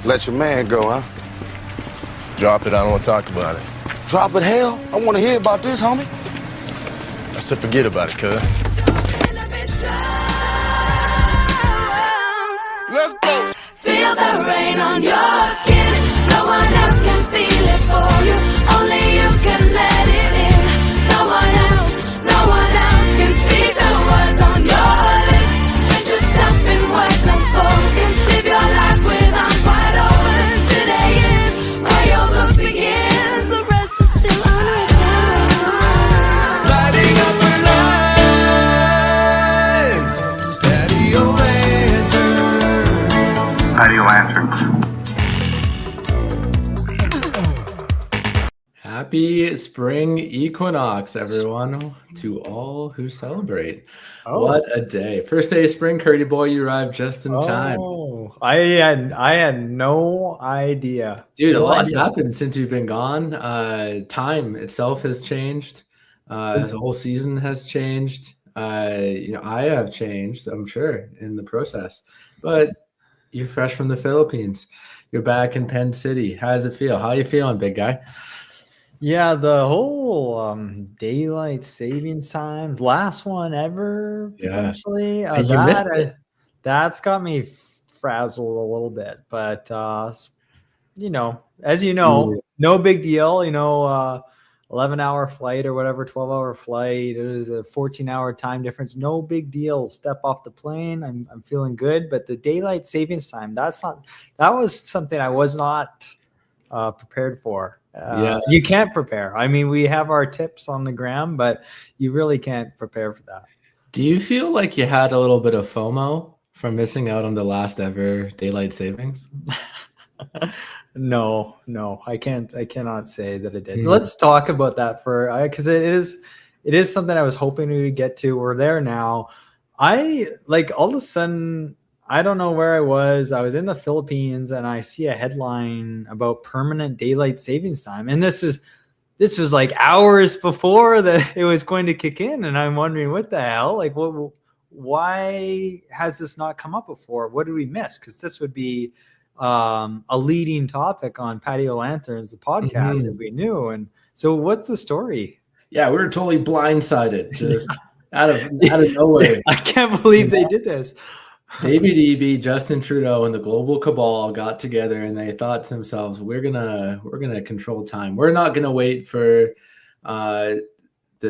Let your man go, huh? Drop it, I don't want to talk about it. Drop it, hell. I want to hear about this, homie. I said forget about it, cuz. Let's go. Feel the rain on your skin. No one else can feel it for you. Only you can let it in. No one else can speak the words on your lips. Drench yourself in words unspoken. Live your life with arms wide open. Today is where your book begins. The rest is still unwritten. Lighting up our lives. Patio lanterns. Patio lanterns. Happy spring equinox, everyone, to all who celebrate. Oh. What a day. First day of spring, Curdy boy, you arrived just in time. Oh, I had no idea. Dude, a No lot's idea. happened since you've been gone. Time itself has changed. The whole season has changed. I have changed, I'm sure, in the process. But you're fresh from the Philippines. You're back in Penn City. How does it feel? How are you feeling, big guy? Yeah, the whole daylight savings time, last one ever, Yeah. potentially. And you missed it. That's got me frazzled a little bit. But, as you know, no big deal. 11-hour flight or whatever, 12-hour flight. It was a 14-hour time difference. No big deal. Step off the plane. I'm feeling good. But the daylight savings time, that was something I was not prepared for. You can't prepare. I mean, we have our tips on the gram, but you really can't prepare for that. Do you feel like you had a little bit of FOMO from missing out on the last ever daylight savings? No, I cannot say that it did. Let's talk about that because it is something I was hoping we would get to. We're there now. I all of a sudden, I don't know where I was. I was in the Philippines and I see a headline about permanent daylight savings time. And this was like hours before that it was going to kick in. And I'm wondering what the hell, why has this not come up before? What did we miss? Because this would be a leading topic on Patio Lanterns, the podcast, if we knew. And so what's the story? Yeah, we were totally blindsided, just out of nowhere. I can't believe they did this. David Eby, Justin Trudeau, and the global cabal got together and they thought to themselves, we're gonna control time. We're not gonna wait for the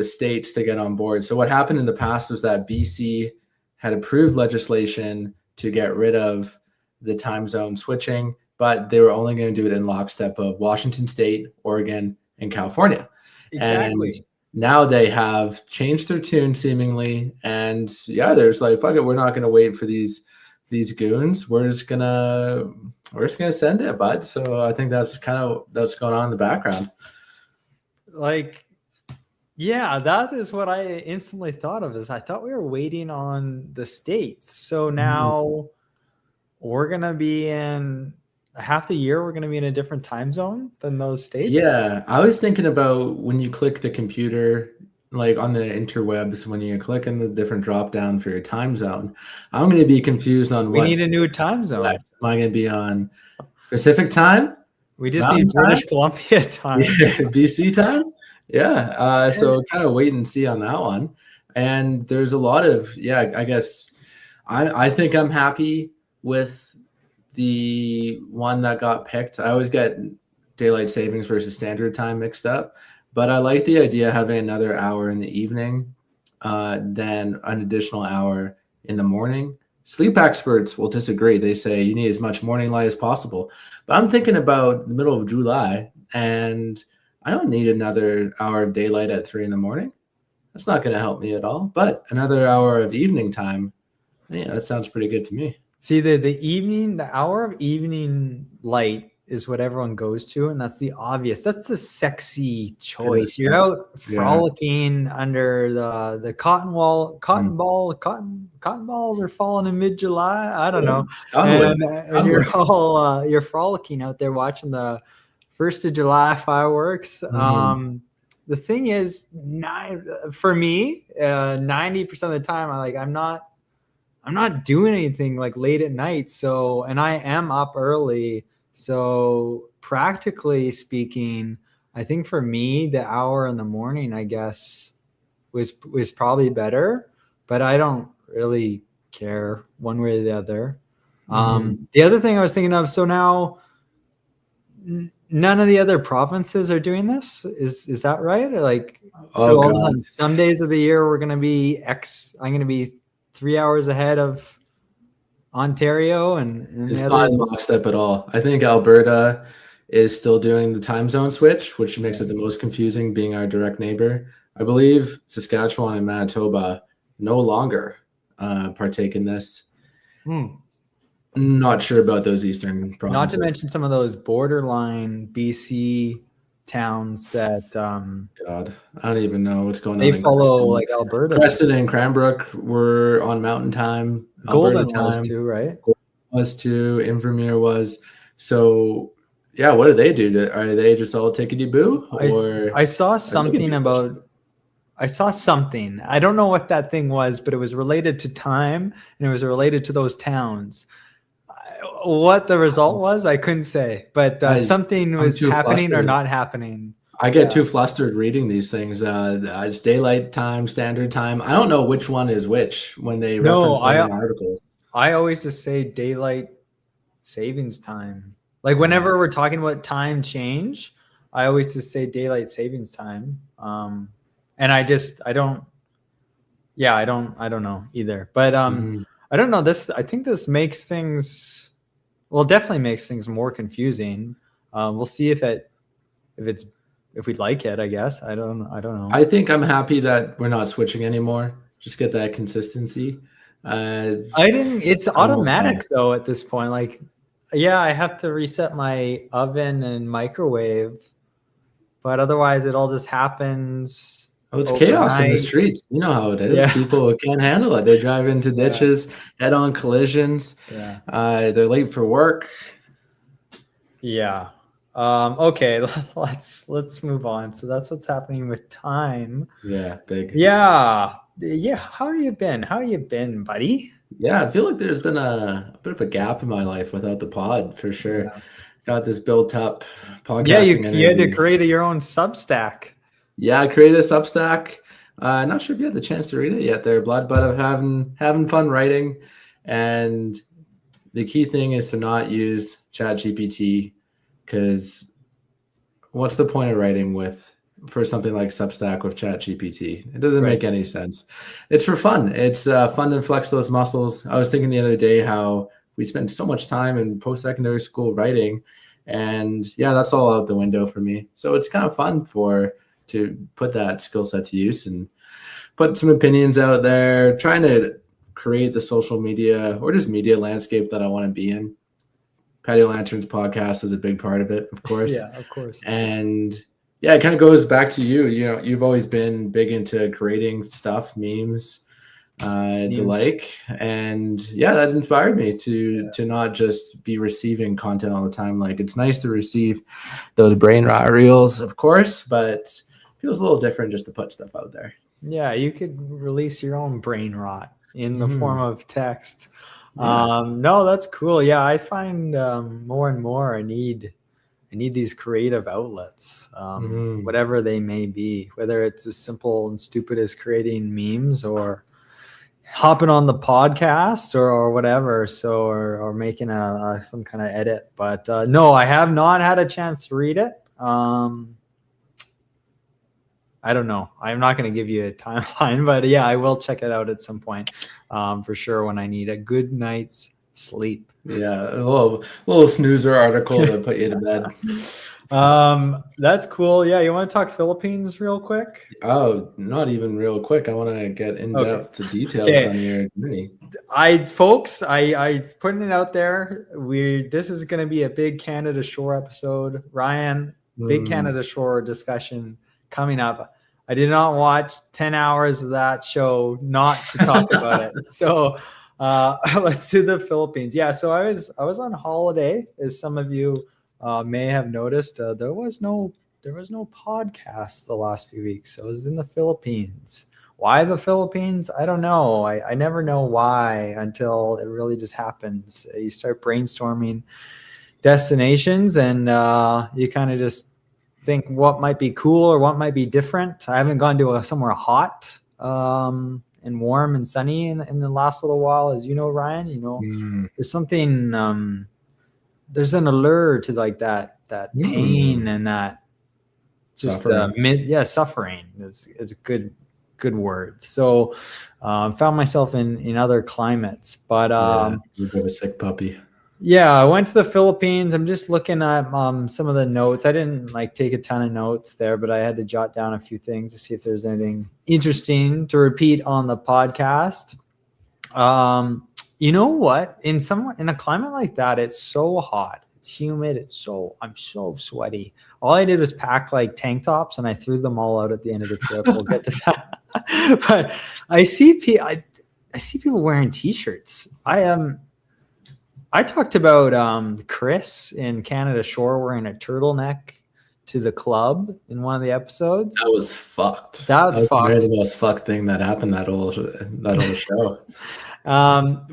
states to get on board. So what happened in the past was that BC had approved legislation to get rid of the time zone switching, but they were only going to do it in lockstep of Washington State, Oregon, and California. Exactly. And now they have changed their tune seemingly, and there's like, fuck it, we're not going to wait for these goons. We're just gonna send it, bud. So I think that's kind of what's going on in the background. That is what I instantly thought of. Is I thought we were waiting on the states. So now we're gonna be in half the year. We're gonna be in a different time zone than those states. Yeah, I was thinking about when you click the computer, like on the interwebs, when you click in the different drop down for your time zone, I'm going to be confused on we need a new time zone. Am I going to be on Pacific time? We just need British Columbia time. BC time? Yeah. So kind of wait and see on that one. And there's a lot of, I guess I think I'm happy with the one that got picked. I always get daylight savings versus standard time mixed up, but I like the idea of having another hour in the evening, then an additional hour in the morning. Sleep experts will disagree. They say you need as much morning light as possible, but I'm thinking about the middle of July and I don't need another hour of daylight at 3 a.m. That's not going to help me at all, but another hour of evening time. Yeah, that sounds pretty good to me. See, the hour of evening light is what everyone goes to, and that's the obvious. That's the sexy choice. You're out frolicking under the cotton balls are falling in mid-July. I don't know, and you're frolicking out there watching the 1st of July fireworks. The thing is, for me, 90% of the time, I'm not doing anything like late at night. So, and I am up early. So practically speaking, I think for me, the hour in the morning, I guess, was probably better, but I don't really care one way or the other. The other thing I was thinking of, so now none of the other provinces are doing this. Is that right? Or like, so Oh all of a God. sudden, some days of the year I'm going to be 3 hours ahead of Ontario, and It's the not other. in lockstep at all. I think Alberta is still doing the time zone switch, which makes it the most confusing, being our direct neighbor. I believe Saskatchewan and Manitoba no longer partake in this. Not sure about those eastern Not to provinces. mention some of those borderline BC towns that God, I don't even know what's going on. they In follow Creston. like Alberta. Creston and Cranbrook were on Mountain Time. Golden Alberta was time too, right? was too. Invermere was. So, yeah, what do they do? Are they just all tickety boo? Or I saw are they gonna something be about. I saw something. I don't know what that thing was, but it was related to time and it was related to those towns. What the result was, I couldn't say, but something I'm was too happening or flustered. not happening. I get Yeah. too flustered reading these things. It's daylight time, standard time. I don't know which one is which when they No, reference them in articles. I always just say daylight savings time. Like whenever we're talking about time change, I always just say daylight savings time. And I don't know either. But I don't know this. I think this makes things, well, definitely makes things more confusing. We'll see if we like it, I guess. I don't know. I think I'm happy that we're not switching anymore. Just get that consistency. It's I don't automatic know. though at this point. Like, yeah, I have to reset my oven and microwave, but otherwise it all just happens. Oh, it's chaos in the overnight. streets. You know how it is. Yeah. People can't handle it. They drive into ditches, head-on collisions. Yeah. They're late for work. Yeah. Okay, let's move on. So that's what's happening with time. Yeah, big. Yeah. How you been, buddy? Yeah, I feel like there's been a bit of a gap in my life without the pod for sure. Yeah. Got this built up podcasting Yeah, you had to energy. create your own Substack. Yeah, I created a Substack. Not sure if you had the chance to read it yet there, Blood, but I'm having fun writing. And the key thing is to not use ChatGPT, because what's the point of writing for something like Substack with ChatGPT? It doesn't make any sense. It's for fun. It's fun to flex those muscles. I was thinking the other day how we spend so much time in post-secondary school writing, and yeah, that's all out the window for me. So it's kind of fun to put that skill set to use and put some opinions out there, trying to create the social media or just media landscape that I want to be in. Patio Lanterns podcast is a big part of it, of course. Yeah, of course. And yeah, it kind of goes back to you. You know, you've always been big into creating stuff, memes, the like. And yeah, that's inspired me to not just be receiving content all the time. Like, it's nice to receive those brain rot reels, of course, but it feels a little different just to put stuff out there. Yeah, you could release your own brain rot in the form of text. Yeah. No, that's cool. Yeah, I find more and more I need these creative outlets, whatever they may be, whether it's as simple and stupid as creating memes or hopping on the podcast or whatever. So, or making some kind of edit. But no, I have not had a chance to read it. I don't know. I'm not going to give you a timeline, but yeah, I will check it out at some point for sure when I need a good night's sleep. Yeah, a little snoozer article to put you to bed. That's cool. Yeah, you want to talk Philippines real quick? Oh, not even real quick. I want to get in depth the details on your journey. I putting it out there. This is going to be a big Canada Shore episode. Ryan, big Canada Shore discussion coming up. I did not watch 10 hours of that show not to talk about it. So let's do the Philippines. Yeah, so I was on holiday, as some of you may have noticed. There was no podcast the last few weeks. I was in the Philippines. Why the Philippines? I don't know. I never know why until it really just happens. You start brainstorming destinations, and you kind of just think what might be cool or what might be different. I haven't gone to somewhere hot and warm and sunny in the last little while, as you know, Ryan. There's something there's an allure to like that pain and that just suffering is a good word. So found myself in other climates, but a bit of a sick puppy. yeah, I went to the Philippines. I'm just looking at some of the notes. I didn't like take a ton of notes there, but I had to jot down a few things to see if there's anything interesting to repeat on the podcast. You know what? In a climate like that, it's so hot, it's humid, I'm so sweaty. All I did was pack like tank tops, and I threw them all out at the end of the trip. We'll get to that. But I see people wearing t-shirts. I talked about Chris in Canada Shore wearing a turtleneck to the club in one of the episodes. That was fucked. That was fucked. The most fucked thing that happened that whole show.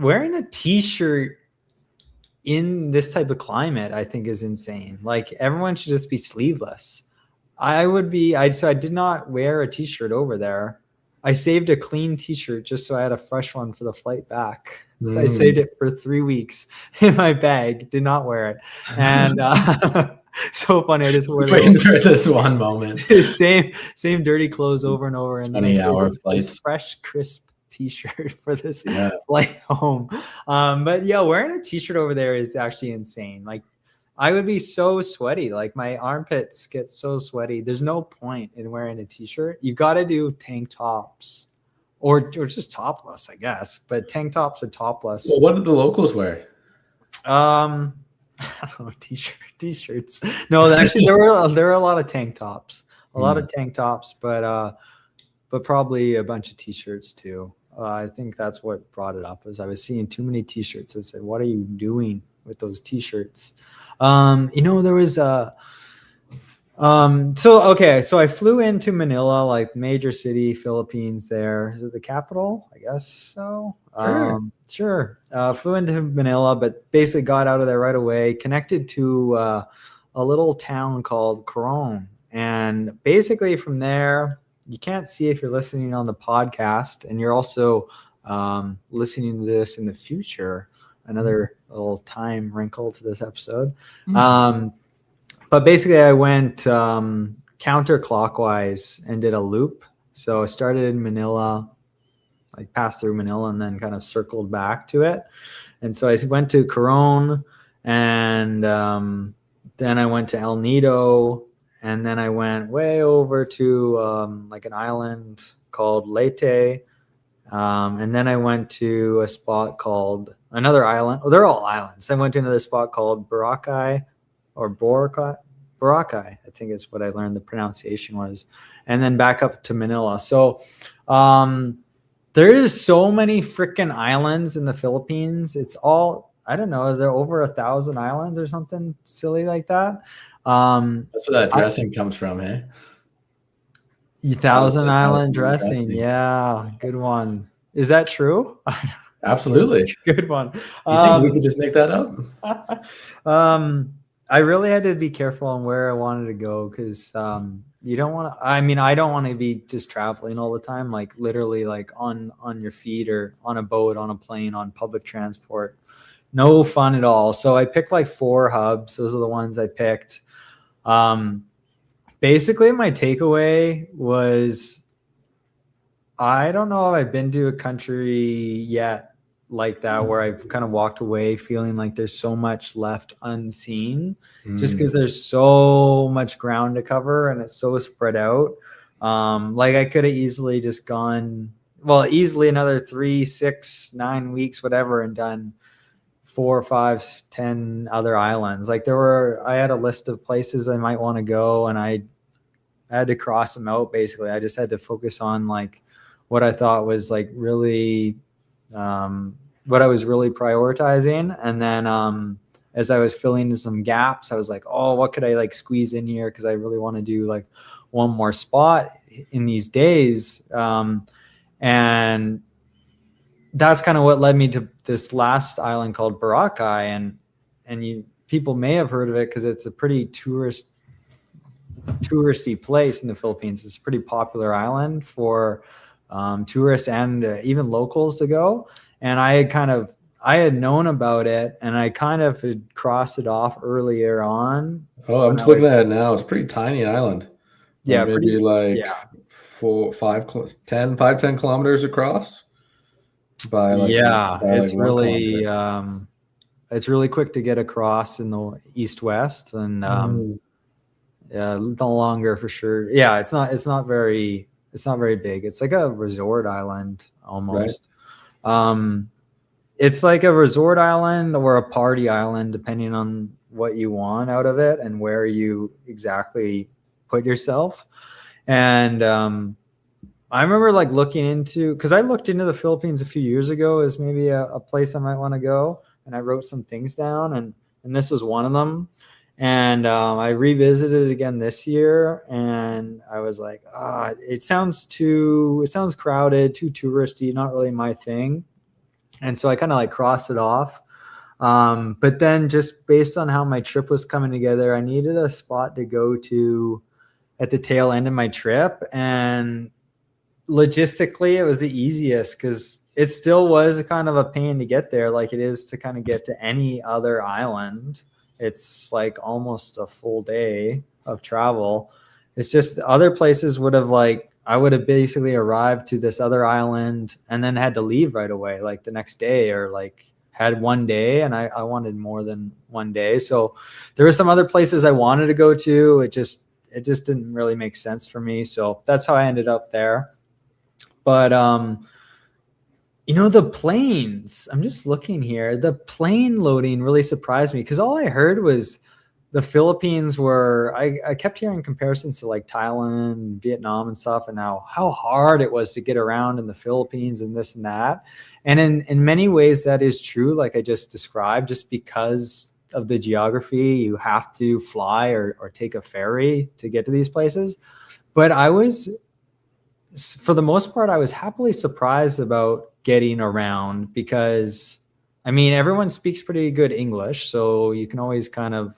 Wearing a t-shirt in this type of climate, I think, is insane. Like, everyone should just be sleeveless. So I did not wear a t-shirt over there. I saved a clean t-shirt just so I had a fresh one for the flight back. I saved it for 3 weeks in my bag, did not wear it. And so funny. I just wore waiting for this one moment. same dirty clothes over and over. And then 20-hour flights. This fresh, crisp t-shirt for this flight home. But yeah, wearing a t-shirt over there is actually insane. Like, I would be so sweaty. Like, my armpits get so sweaty. There's no point in wearing a t-shirt. You got to do tank tops or just topless, I guess. But tank tops or topless. Well, what did the locals wear? I don't know, t-shirts. No, actually there were a lot of tank tops. But probably a bunch of t-shirts too. I think that's what brought it up, was I was seeing too many t-shirts. I said, what are you doing with those t-shirts? There was so I flew into Manila, like major city, Philippines there. Is it the capital? I guess so. Sure. Flew into Manila, but basically got out of there right away, connected to a little town called Coron. And basically from there, you can't see if you're listening on the podcast, and you're also listening to this in the future. Another little time wrinkle to this episode. But basically I went counterclockwise and did a loop. So I started in Manila, like passed through Manila, and then kind of circled back to it. And so I went to Coron, and then I went to El Nido, and then I went way over to like an island called Leyte. And then I went to a spot called another island. Oh, they're all islands. I went to another spot called Boracay, I think is what I learned the pronunciation was. And then back up to Manila. So there is so many freaking islands in the Philippines. It's all, I don't know, there are over 1,000 islands or something silly like that. That's where that dressing comes from, eh? 1,000 island dressing. Yeah, good one. Is that true? Absolutely. Good one. You think we could just make that up? I really had to be careful on where I wanted to go, because you don't want to, I don't want to be just traveling all the time, like literally like on your feet or on a boat, on a plane, on public transport. No fun at all. So I picked like 4 hubs. Those are the ones I picked. Basically, my takeaway was, I don't know if I've been to a country yet like that where I've kind of walked away feeling like there's so much left unseen, just because there's so much ground to cover and it's so spread out. Like, I could have easily just gone, easily another 3, 6, 9 weeks, whatever, and done 4, 5, 10 other islands. Like, I had a list of places I might want to go, and I had to cross them out. Basically, I just had to focus on like what I thought was like really, what I was really prioritizing. And then as I was filling in some gaps, I was like, oh, what could I like squeeze in here? Because I really want to do like one more spot in these days. And that's kind of what led me to this last island called Boracay. And people may have heard of it because it's a pretty touristy place in the Philippines. It's a pretty popular island for tourists and even locals to go. And I had known about it, and I kind of had crossed it off earlier on. Oh, I'm just looking at it now. It's a pretty tiny island. Yeah, Maybe pretty, like yeah. 10 kilometers across. By like It's 1 really kilometer. it's really quick to get across in the east-west, and yeah, no longer for sure. Yeah, it's not very big. It's like a resort island almost. Right. It's like a resort island or a party island, depending on what you want out of it and where you exactly put yourself. And I remember like looking into, because I looked into the Philippines a few years ago as maybe a place I might want to go, and I wrote some things down, and this was one of them. And I revisited it again this year, and I was like, it sounds crowded, too touristy, not really my thing. And so I kind of like crossed it off. But then just based on how my trip was coming together, I needed a spot to go to at the tail end of my trip. And logistically, it was the easiest because it still was a kind of a pain to get there, like it is to kind of get to any other island. It's like almost a full day of travel. It's just other places I would have basically arrived to this other island and then had to leave right away, like the next day, or like had one day, and I wanted more than one day. So there were some other places I wanted to go to. It just didn't really make sense for me. So that's how I ended up there. But the planes, I'm just looking here. The plane loading really surprised me because all I heard was the Philippines I kept hearing comparisons to like Thailand, Vietnam and stuff, and how hard it was to get around in the Philippines and this and that. And in many ways that is true, like I just described, just because of the geography, you have to fly or take a ferry to get to these places. But for the most part, I was happily surprised about getting around because, I mean, everyone speaks pretty good English, so you can always kind of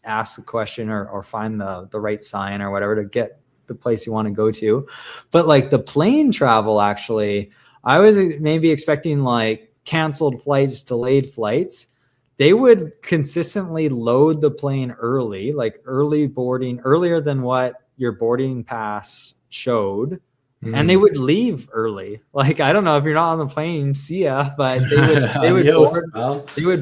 ask a question or find the right sign or whatever to get the place you want to go to. But like the plane travel, actually, I was maybe expecting like canceled flights, delayed flights. They would consistently load the plane early, like early boarding, earlier than what your boarding pass showed. And they would leave early. Like, I don't know if you're not on the plane, see ya, but they would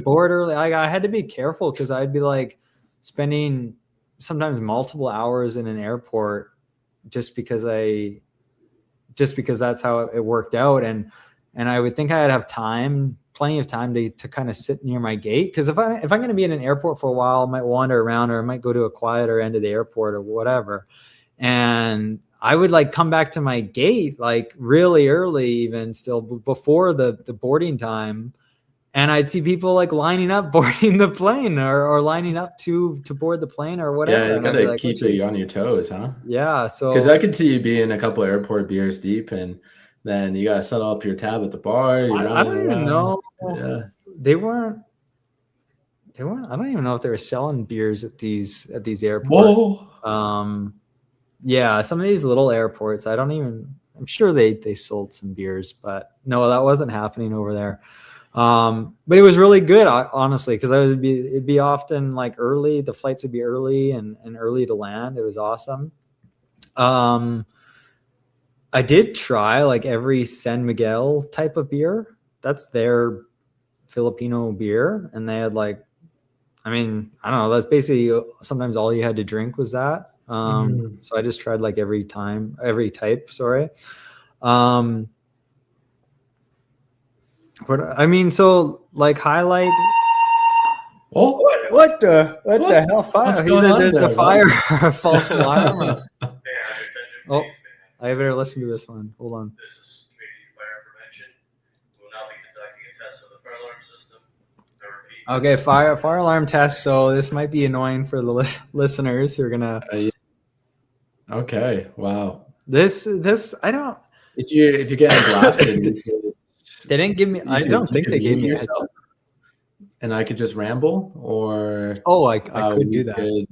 board early. Like, I had to be careful because I'd be like spending sometimes multiple hours in an airport just because that's how it worked out. And I would think I'd have plenty of time to kind of sit near my gate. Because if I'm going to be in an airport for a while, I might wander around, or I might go to a quieter end of the airport or whatever. And I would like come back to my gate like really early, even still before the boarding time. And I'd see people like lining up boarding the plane or lining up to board the plane or whatever. Yeah, you gotta like, keep it on your toes, huh? Yeah. So because I could see you being a couple airport beers deep, and then you gotta set up your tab at the bar. I don't even know. Yeah. They weren't. I don't even know if they were selling beers at these airports. Whoa. Yeah, some of these little airports, I'm sure they sold some beers, but no, that wasn't happening over there. But it was really good, honestly, because it'd be often like early. The flights would be early and early to land. It was awesome. I did try like every San Miguel type of beer. That's their Filipino beer. And they had like, I mean, I don't know. That's basically sometimes all you had to drink was that. So I just tried like every type, sorry. But I mean, so like highlight. Oh, what the hell? Fire! There's the fire false alarm. Oh, I better listen to this one. Hold on. This is Community Fire Prevention. We will now be conducting a test of the fire alarm system. I repeat. Okay, fire alarm test. So this might be annoying for the listeners who are gonna. Okay. Wow. This I don't. If you get blasted, they didn't give me. I don't think they gave me. and I could just ramble, or Oh, I could we do that. could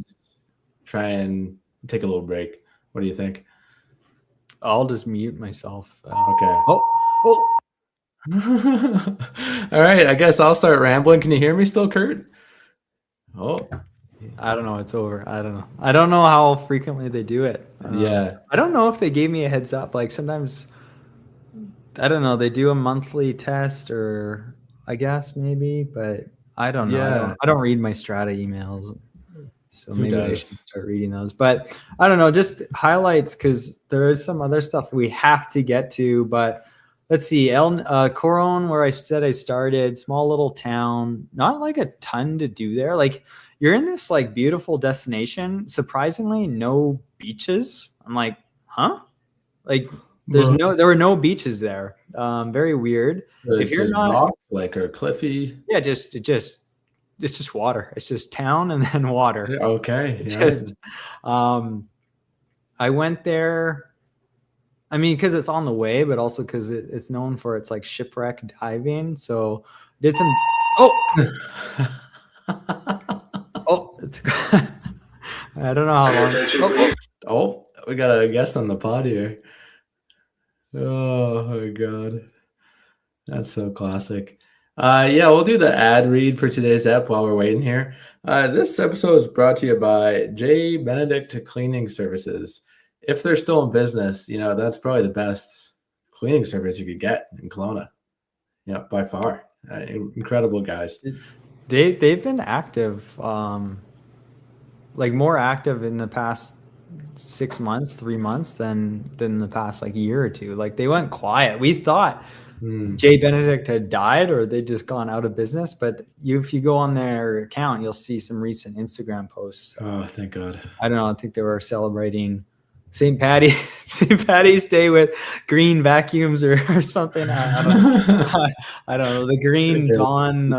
try and take a little break. What do you think? I'll just mute myself. Okay. Oh, All right, I guess I'll start rambling. Can you hear me still, Kurt? Oh, I don't know. It's over. I don't know. I don't know how frequently they do it. yeah. I don't know if they gave me a heads up. Like sometimes, I don't know. They do a monthly test, or I guess maybe, but I don't know. Yeah. I don't read my Strata emails, so Who maybe I does? should start reading those. But I don't know. Just highlights, because there is some other stuff we have to get to. But let's see. Coron, where I said I started, small little town. Not like a ton to do there. Like you're in this like beautiful destination. Surprisingly, no beaches. I'm like, huh? Like there were no beaches there. Very weird. It's If you're just not, rock, like, or cliffy. yeah, it's just water. It's just town and then water. Okay. Yeah. Just, I went there. I mean, because it's on the way, but also because it's known for its like shipwreck diving. So did some. Oh, oh, I don't know how long. Oh, we got a guest on the pod here. Oh my god, that's so classic. Yeah, we'll do the ad read for today's ep while we're waiting here. This episode is brought to you by J. Benedict Cleaning Services. If they're still in business, that's probably the best cleaning service you could get in Kelowna. Yeah, by far. Incredible guys. They've been active, like more active in the past 6 months, 3 months than the past like year or two. Like they went quiet. We thought Jay Benedict had died or they'd just gone out of business, but if you go on their account, you'll see some recent Instagram posts. Oh, thank God. I don't know. I think they were celebrating St. Patty's Day with green vacuums or something. I don't know. I don't know. The green Dawn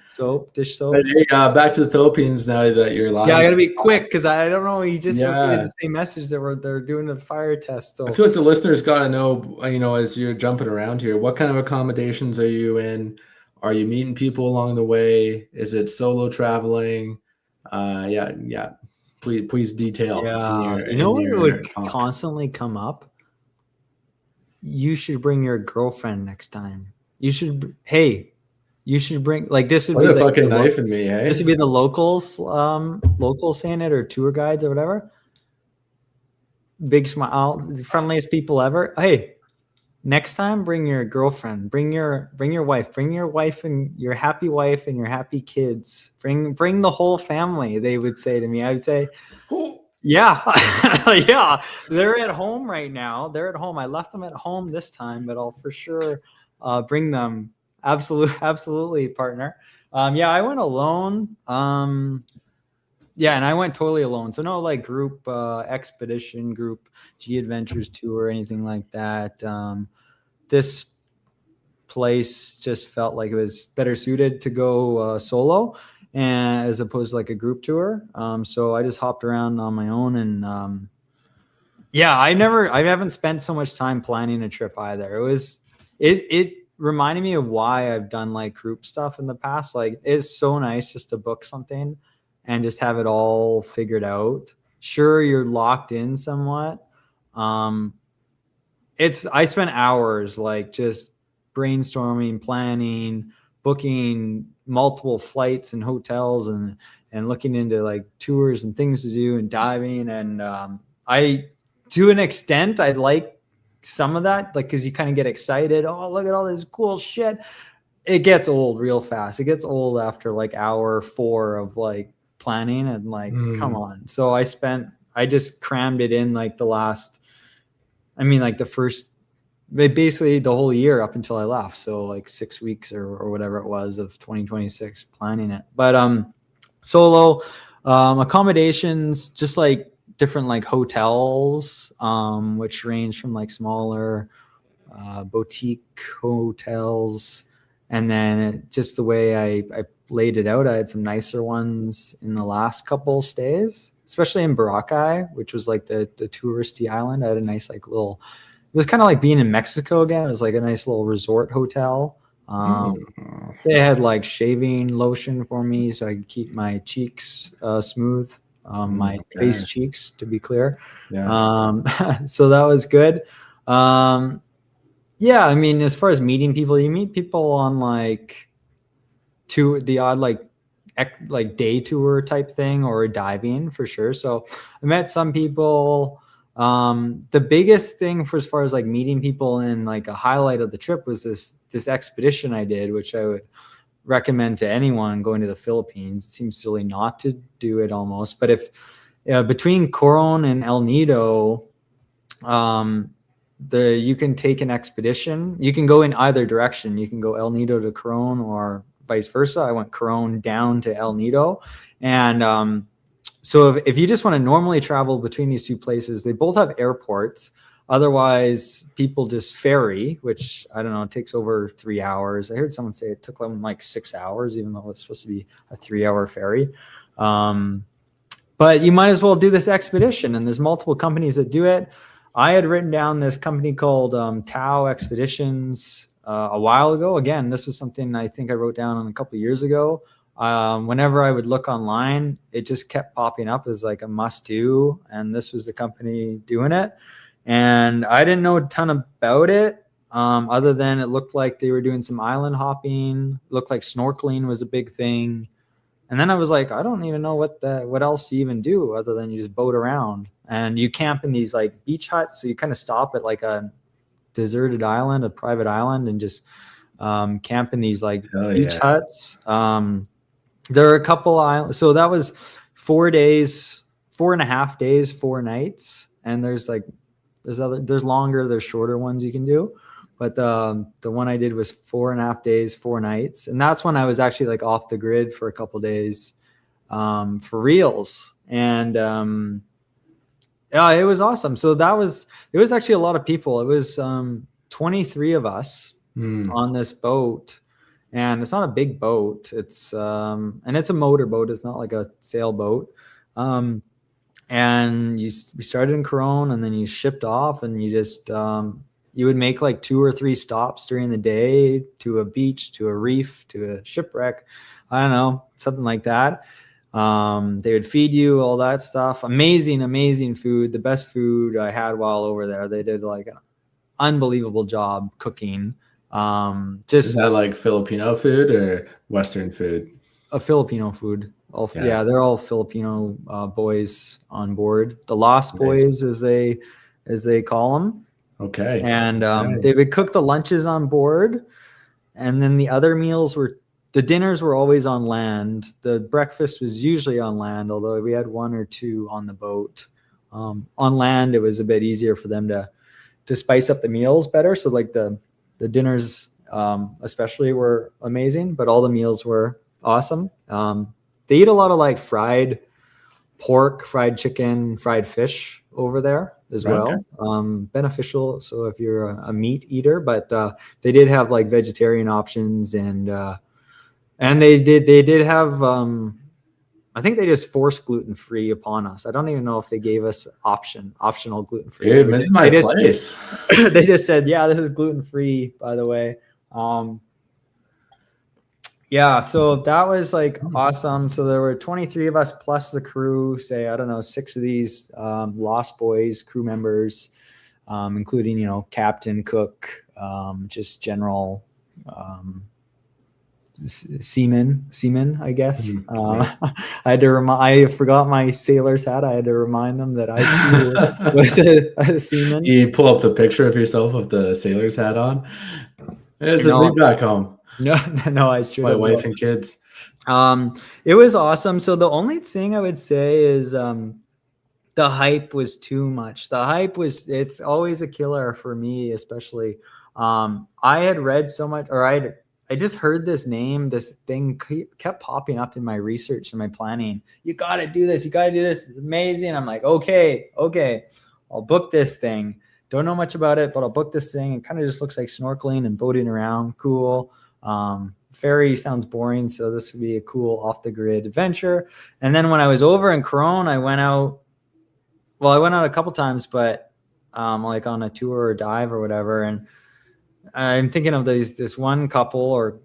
soap, dish soap. Hey, back to the Philippines now that you're live. Yeah, I gotta be quick because I don't know. He just repeated Yeah. the same message that they're doing a fire test. So I feel like the listeners got to know, as you're jumping around here, what kind of accommodations are you in? Are you meeting people along the way? Is it solo traveling? Yeah. Please detail. Yeah, what would constantly come up? You should bring your girlfriend next time. You should. Hey. You should bring like this would What be a like fucking knife in me, hey? This would be the locals saying it, or tour guides or whatever. Big smile, the friendliest people ever. Hey, next time bring your girlfriend, bring your wife, and your happy kids. Bring the whole family, they would say to me. I would say, yeah. Yeah. They're at home right now. They're at home. I left them at home this time, but I'll for sure bring them. Absolutely, partner. Yeah, I went alone. Yeah, and I went totally alone. So no like group expedition, group G Adventures tour, anything like that. This place just felt like it was better suited to go solo, and as opposed to like a group tour. So I just hopped around on my own, and yeah, I haven't spent so much time planning a trip either. It reminded me of why I've done like group stuff in the past. Like it's so nice just to book something and just have it all figured out. Sure, you're locked in somewhat. I spent hours like just brainstorming, planning, booking multiple flights and hotels and looking into like tours and things to do and diving. And I, to an extent, I like some of that, like, because you kind of get excited. Oh, look at all this cool shit. It gets old real fast. It gets old after like hour 4 of like planning and like, come on. So I just crammed it in like basically the whole year up until I left. So like 6 weeks or whatever it was of 2026 planning it. But solo accommodations, just like different like hotels, which range from like smaller boutique hotels, and then just the way I laid it out, I had some nicer ones in the last couple stays, especially in Boracay, which was like the touristy island. I had a nice like little, it was kind of like being in Mexico again. It was like a nice little resort hotel. They had like shaving lotion for me so I could keep my cheeks smooth, my face cheeks, to be clear. Yes. So that was good. Yeah, I mean, as far as meeting people, you meet people on like the odd like day tour type thing or diving for sure. So I met some people. The biggest thing for as far as like meeting people and like a highlight of the trip was this expedition I did, which I would recommend to anyone going to the Philippines. It seems silly not to do it almost, but if between Coron and El Nido, you can take an expedition. You can go in either direction. You can go El Nido to Coron or vice versa. I went Coron down to El Nido. And so if you just want to normally travel between these two places, they both have airports. Otherwise, people just ferry, which I don't know, it takes over 3 hours. I heard someone say it took them like 6 hours, even though it's supposed to be a 3-hour ferry. But you might as well do this expedition, and there's multiple companies that do it. I had written down this company called Tao Expeditions a while ago. Again, this was something I think I wrote down a couple of years ago. Whenever I would look online, it just kept popping up as like a must do. And this was the company doing it. And I didn't know a ton about it, other than it looked like they were doing some island hopping, looked like snorkeling was a big thing. And then I was like, I don't even know what else you even do other than you just boat around. And you camp in these like beach huts. So you kind of stop at like a deserted island, a private island, and just camp in these like beach huts. There are a couple islands. So that was 4 days, 4.5 days, 4 nights. And there's longer, there's shorter ones you can do. But the one I did was 4.5 days, 4 nights. And that's when I was actually like off the grid for a couple days for reals. And yeah, it was awesome. So it was actually a lot of people. It was 23 of us on this boat. And it's not a big boat. It's and it's a motorboat. It's not like a sailboat. And we started in Coron, and then you shipped off, and you just you would make like 2 or 3 stops during the day to a beach, to a reef, to a shipwreck. I don't know, something like that. They would feed you all that stuff. Amazing food. The best food I had while over there. They did like an unbelievable job cooking. Is that like Filipino food or Western food? A Filipino food. Yeah, they're all Filipino boys on board. The Lost Boys, as they call them. Okay. And they would cook the lunches on board, and then the other meals the dinners were always on land. The breakfast was usually on land, although we had 1 or 2 on the boat. On land, it was a bit easier for them to spice up the meals better. So like the dinners especially were amazing, but all the meals were awesome. They eat a lot of like fried pork, fried chicken, fried fish over there as well. Okay. Beneficial. So if you're a meat eater, but they did have like vegetarian options, and they did have I think they just forced gluten-free upon us. I don't even know if they gave us optional gluten-free. Dude, this is my place. They just said, yeah, this is gluten-free, by the way. Yeah, so that was like awesome. So there were 23 of us plus the crew, say, I don't know, 6 of these Lost Boys crew members, including, captain, cook, just general seamen, I guess. I forgot my sailor's hat. I had to remind them that I was a seaman. You pull up the picture of yourself with the sailor's hat on. This is me back home. No, I should. My wife and kids. It was awesome. So the only thing I would say is the hype was too much. It's always a killer for me, especially. I had read so much, or I just heard this name, this thing kept popping up in my research and my planning. You got to do this. It's amazing. I'm like, okay. I'll book this thing. Don't know much about it, but I'll book this thing. It kind of just looks like snorkeling and boating around. Cool. Ferry sounds boring, so this would be a cool off-the-grid adventure. And then when I was over in Coron, I went out a couple times, but like on a tour or dive or whatever. And I'm thinking of this one couple, or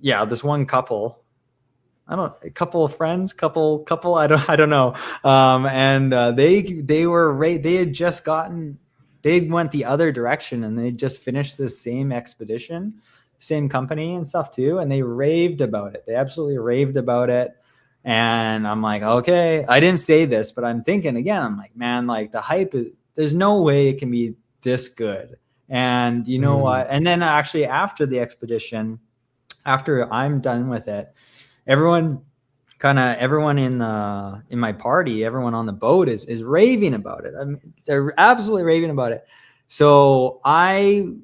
this one couple. A couple of friends, couple. I don't know. And they had just they went the other direction, and they just finished this same expedition, same company and stuff too. And they raved about it. They absolutely raved about it. And I'm like, okay, I didn't say this, but I'm thinking again, I'm like, man, like the hype is, there's no way it can be this good. And you know what? And then actually after the expedition, after I'm done with it, everyone in my party, everyone on the boat is raving about it. I mean, they're absolutely raving about it. So I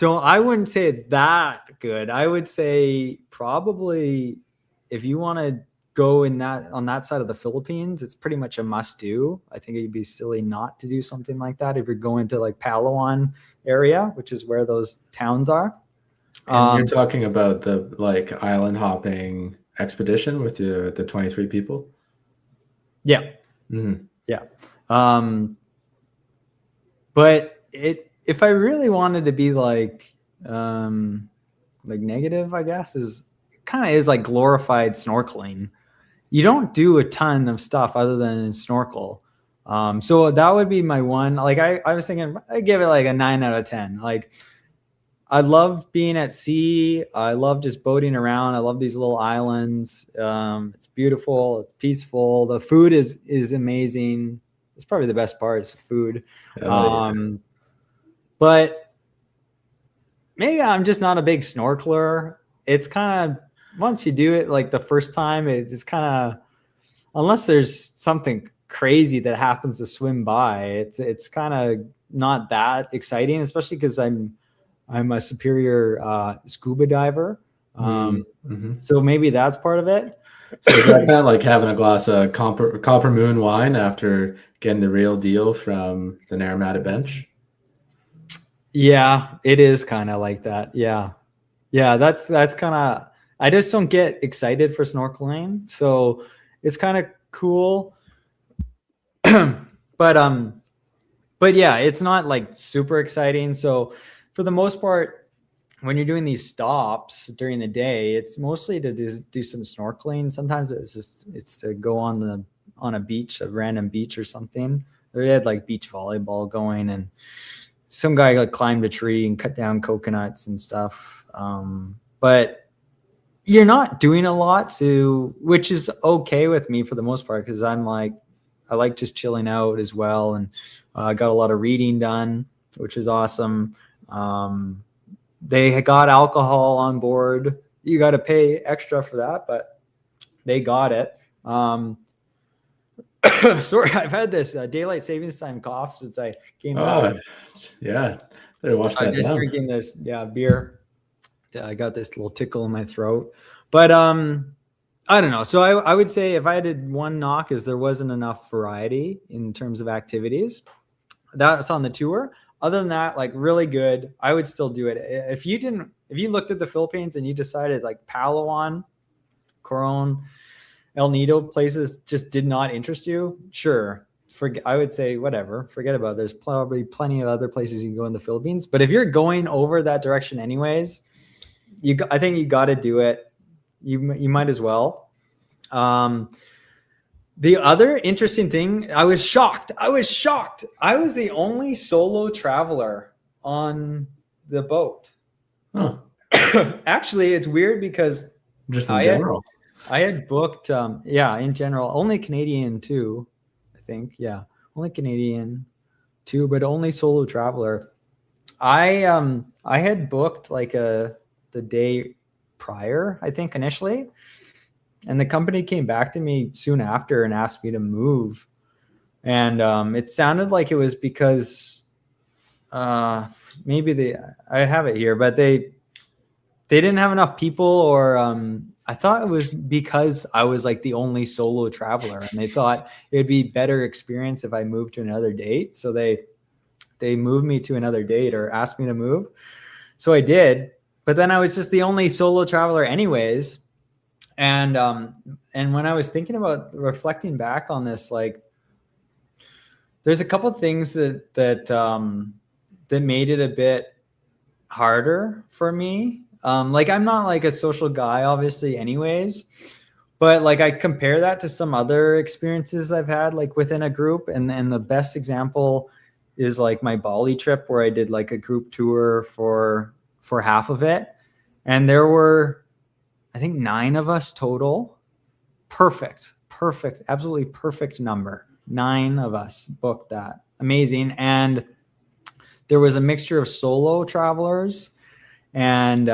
wouldn't say it's that good. I would say probably if you want to go on that side of the Philippines, it's pretty much a must do. I think it'd be silly not to do something like that if you're going to like Palawan area, which is where those towns are. And you're talking about the like island hopping expedition with the 23 people? Yeah. Mm-hmm. Yeah. But if I really wanted to be like negative, I guess is like glorified snorkeling. You don't do a ton of stuff other than snorkel. So that would be my one. Like I was thinking, I give it like a 9 out of 10. Like I love being at sea. I love just boating around. I love these little islands. It's beautiful. It's peaceful. The food is amazing. It's probably the best part is food. But maybe I'm just not a big snorkeler. It's kind of, once you do it like the first time, it's kind of, unless there's something crazy that happens to swim by, it's kind of not that exciting, especially because I'm a superior scuba diver. So maybe that's part of it. So is that kind of like having a glass of copper moon wine after getting the real deal from the Naramata bench? Yeah, it is kind of like that. Yeah. That's kind of, I just don't get excited for snorkeling. So it's kind of cool. But yeah, it's not like super exciting. So for the most part, when you're doing these stops during the day, it's mostly to do some snorkeling. Sometimes it's to go on a beach, a random beach or something. They had like beach volleyball going, and some guy like climbed a tree and cut down coconuts and stuff. But you're not doing a lot, which is okay with me for the most part, because I like just chilling out as well, and got a lot of reading done, which is awesome. They got alcohol on board. You got to pay extra for that, but they got it. Sorry, I've had this daylight savings time cough since I came back. Yeah, better watch that. I'm just drinking this beer. I got this little tickle in my throat, but I don't know. So I would say if I had one knock is there wasn't enough variety in terms of activities. That's on the tour. Other than that, like really good. I would still do it. If you looked at the Philippines and you decided like Palawan, Coron, El Nido places just did not interest you, sure. I would say whatever, forget about it. There's probably plenty of other places you can go in the Philippines. But if you're going over that direction anyways, I think you got to do it. You might as well. The other interesting thing, I was shocked. I was the only solo traveler on the boat. Huh. Actually, it's weird because just in general. I had booked, in general, only Canadian too, I think. Yeah, only Canadian too, but only solo traveler. I had booked like the day prior, I think initially. And the company came back to me soon after and asked me to move. And it sounded like it was because maybe I have it here, but they didn't have enough people, or I thought it was because I was like the only solo traveler, and they thought it'd be better experience if I moved to another date. So they moved me to another date, or asked me to move. So I did, but then I was just the only solo traveler anyways. And when I was thinking about reflecting back on this, like there's a couple of things that made it a bit harder for me. Like I'm not like a social guy, obviously, anyways. But like I compare that to some other experiences I've had like within a group, and the best example is like my Bali trip where I did like a group tour for half of it, and there were I think 9 of us total. Perfect, absolutely perfect number. 9 of us booked that. Amazing. And there was a mixture of solo travelers and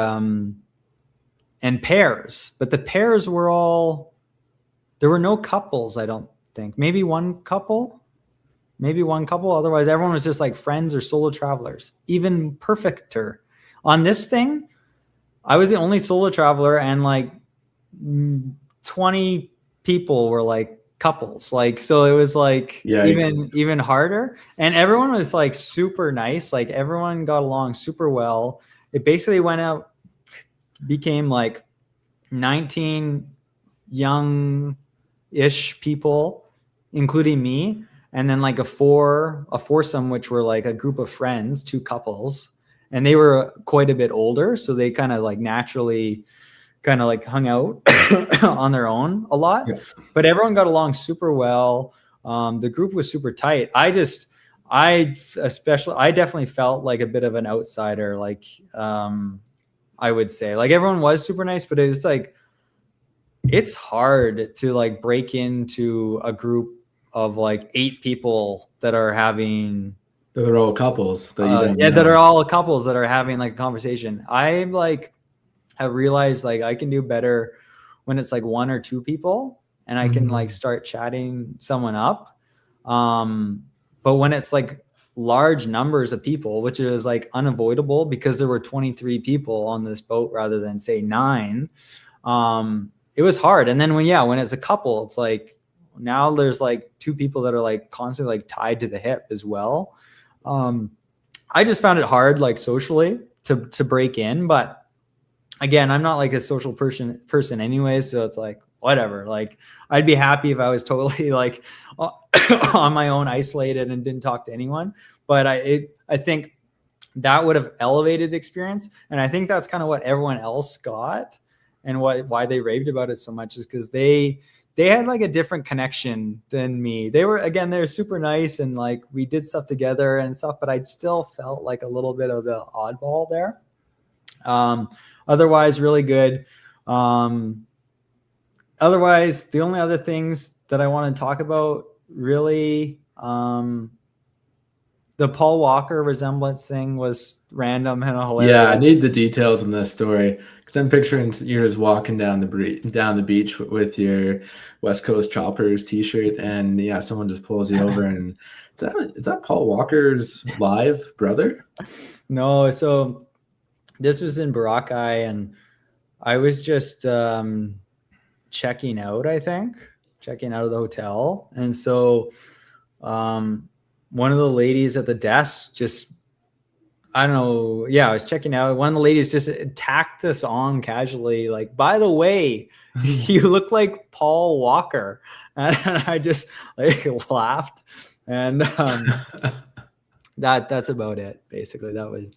pairs, but the pairs were all, there were no couples, I don't think. Maybe one couple. Otherwise, everyone was just like friends or solo travelers. Even perfecter. On this thing, I was the only solo traveler, and like 20 people were like couples. Like, so it was like even harder. And everyone was like super nice. Like everyone got along super well. It basically became like 19 young-ish people, including me, and then like a foursome, which were like a group of friends, 2 couples, and they were quite a bit older, so they kind of like naturally kind of like hung out on their own a lot. Yeah. But everyone got along super well. The group was super tight. I definitely felt like a bit of an outsider. Like I would say, like everyone was super nice, but it's like it's hard to like break into a group of like 8 people that are having. That are all couples. That are all couples that are having like a conversation. I like have realized like I can do better when it's like 1 or 2 people and I can like start chatting someone up. But when it's like large numbers of people, which is like unavoidable because there were 23 people on this boat rather than say 9, it was hard. And then when it's a couple, it's like now there's like 2 people that are like constantly like tied to the hip as well. I just found it hard like socially to break in, but again, I'm not like a social person anyway, so it's like whatever. Like I'd be happy if I was totally like on my own, isolated, and didn't talk to anyone. But I think that would have elevated the experience, and I think that's kind of what everyone else got, and why they raved about it so much is because they had like a different connection than me. They were super nice, and like we did stuff together and stuff, but I'd still felt like a little bit of the oddball there. Otherwise, really good. Otherwise, the only other things that I want to talk about really, the Paul Walker resemblance thing was random and hilarious. Yeah, I need the details in this story because I'm picturing you're just walking down the beach with your West Coast Choppers t-shirt, and yeah, someone just pulls you over, and is that Paul Walker's live brother? No, so this was in Boracay, and I was just checking out of the hotel, and so one of the ladies at the desk just, I don't know. Yeah, I was checking out. One of the ladies just tacked us on casually, like, by the way, you look like Paul Walker. And I just like laughed. And that's about it. Basically, that was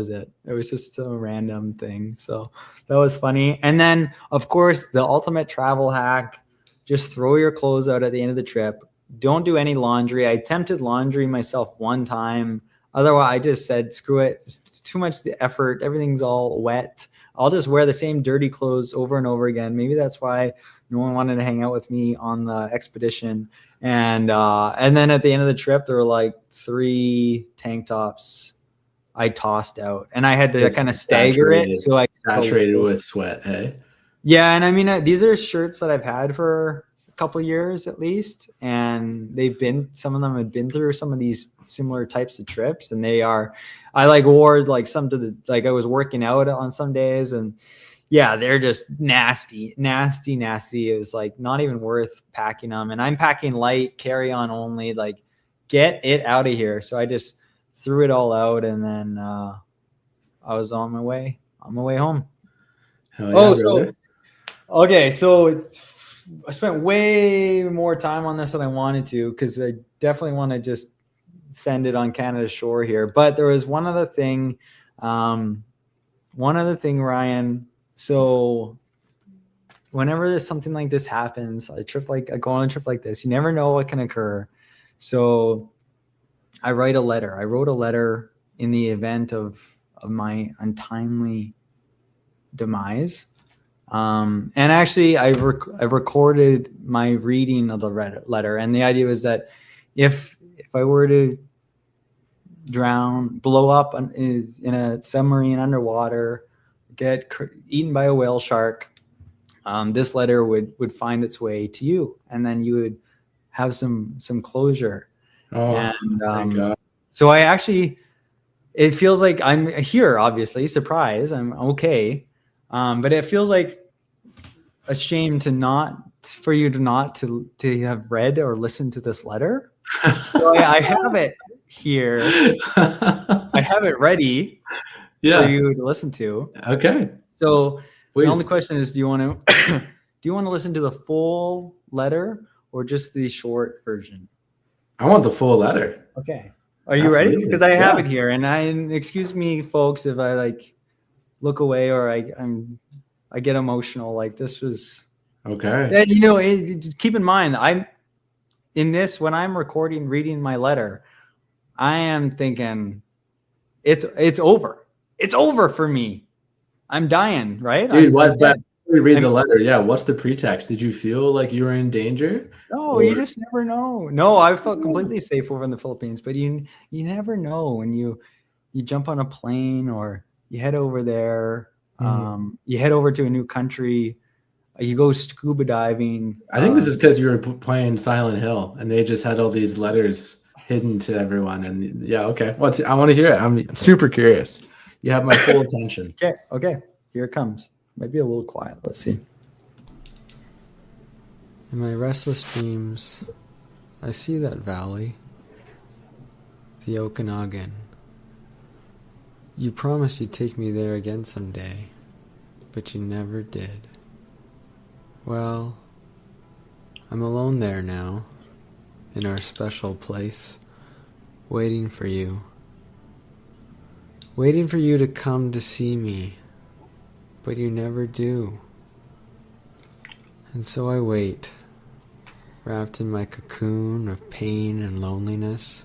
it. It was just a random thing. So that was funny. And then, of course, the ultimate travel hack, just throw your clothes out at the end of the trip. Don't do any laundry. I attempted laundry myself one time. Otherwise, I just said, screw it. It's too much the effort. Everything's all wet. I'll just wear the same dirty clothes over and over again. Maybe that's why no one wanted to hang out with me on the expedition. And then at the end of the trip, there were like 3 tank tops I tossed out. And I had to kind of stagger it. So I saturated with sweat, hey? Yeah, and I mean, these are shirts that I've had for a couple of years at least, and some of them had been through some of these similar types of trips, and I like wore like some to I was working out on some days, and yeah, they're just nasty. It was like not even worth packing them, and I'm packing light, carry on only, like get it out of here. So I just threw it all out, and then I was on my way home. Okay, so I spent way more time on this than I wanted to, because I definitely want to just send it on Canada's shore here. But there was one other thing One other thing, Ryan. So whenever there's something like this happens, I go on a trip like this, you never know what can occur. So I write a letter. I wrote a letter in the event of my untimely demise. And actually, I recorded my reading of the letter. And the idea was that if I were to blow up in a submarine underwater, get eaten by a whale shark, this letter would find its way to you, and then you would have some closure. Oh, thank God. So it feels like I'm here, obviously, surprise, I'm okay. But it feels like a shame for you not to have read or listened to this letter. So I have it here. I have it ready for you to listen to. Okay. So Please. the only question is, do you want to listen to the full letter or just the short version? I want the full letter. Okay. Are you ready? Absolutely. Because I have it here, and excuse me, folks, if I look away or I get emotional. Like, this was okay. Just keep in mind, when I'm reading my letter, I am thinking it's over. It's over for me. I'm dying, right? Dude, but we read the letter. Yeah. What's the pretext? Did you feel like you were in danger? No, you just never know. No, I felt completely safe over in the Philippines, but you never know when you jump on a plane or you head over there. You head over to a new country. You go scuba diving. I think this is because you were playing Silent Hill, and they just had all these letters hidden to everyone. And yeah, okay. I want to hear it. I'm super curious. You have my full attention. Okay. Here it comes. Might be a little quiet. Let's see. In my restless dreams, I see that valley, the Okanagan. You promised you'd take me there again someday, but you never did. Well, I'm alone there now, in our special place, waiting for you. Waiting for you to come to see me, but you never do. And so I wait, wrapped in my cocoon of pain and loneliness.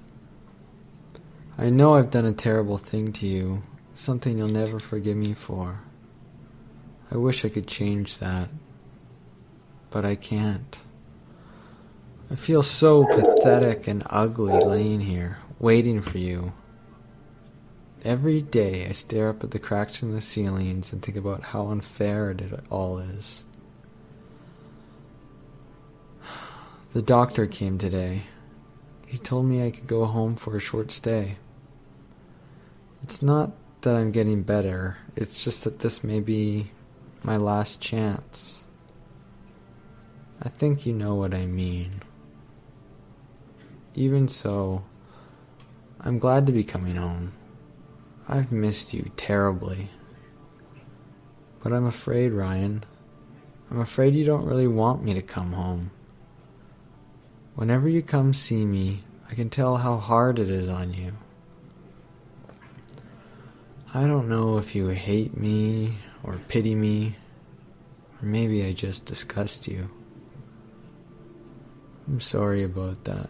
I know I've done a terrible thing to you, something you'll never forgive me for. I wish I could change that, but I can't. I feel so pathetic and ugly laying here, waiting for you. Every day I stare up at the cracks in the ceilings and think about how unfair it all is. The doctor came today. He told me I could go home for a short stay. It's not that I'm getting better, it's just that this may be my last chance. I think you know what I mean. Even so, I'm glad to be coming home. I've missed you terribly. But I'm afraid, Ryan. I'm afraid you don't really want me to come home. Whenever you come see me, I can tell how hard it is on you. I don't know if you hate me or pity me, or maybe I just disgust you. I'm sorry about that.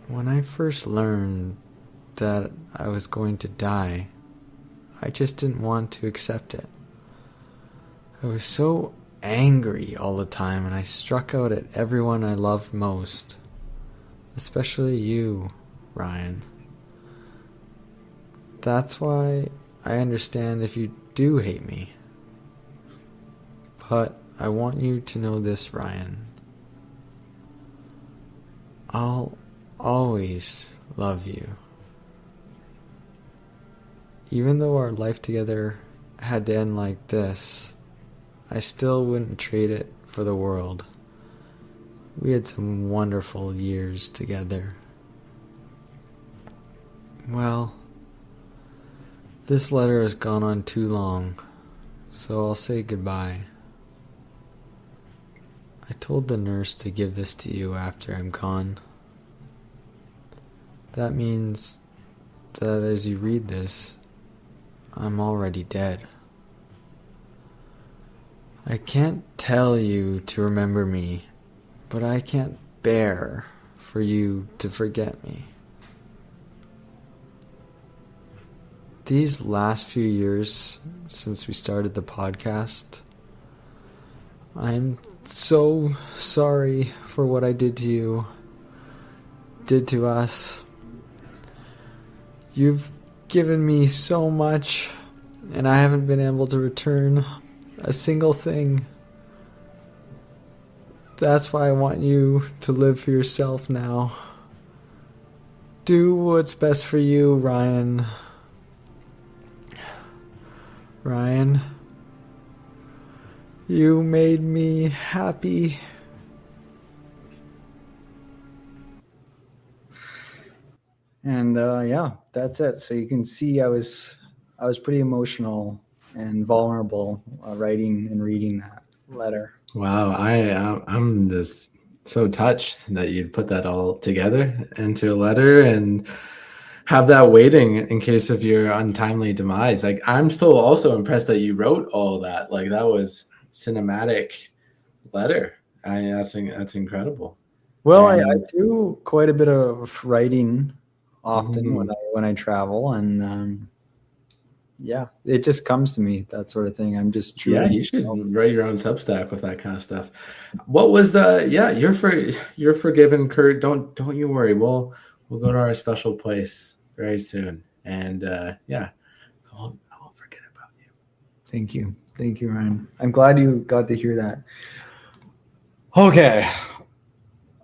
When I first learned that I was going to die, I just didn't want to accept it. I was so angry all the time, and I struck out at everyone I loved most, especially you, Ryan. That's why I understand if you do hate me. But I want you to know this, Ryan. I'll always love you. Even though our life together had to end like this, I still wouldn't trade it for the world. We had some wonderful years together. Well, this letter has gone on too long, so I'll say goodbye. I told the nurse to give this to you after I'm gone. That means that as you read this, I'm already dead. I can't tell you to remember me, but I can't bear for you to forget me. These last few years since we started the podcast, I'm so sorry for what I did to you, did to us. You've given me so much, and I haven't been able to return a single thing. That's why I want you to live for yourself now. Do what's best for you, Ryan. Ryan, you made me happy. And yeah, that's it. So you can see I was pretty emotional and vulnerable writing and reading that letter. Wow, I'm just so touched that you put that all together into a letter and have that waiting in case of your untimely demise. Like, I'm still also impressed that you wrote all that. Like, that was cinematic letter. That's incredible. Well, I do quite a bit of writing often when I travel, and yeah, it just comes to me, that sort of thing. I'm just Yeah, you should write your own Substack with that kind of stuff. What was the you're forgiven, Kurt. Don't you worry. We'll go to our special place very soon. And yeah, I won't forget about you. Thank you, Ryan. I'm glad you got to hear that. Okay,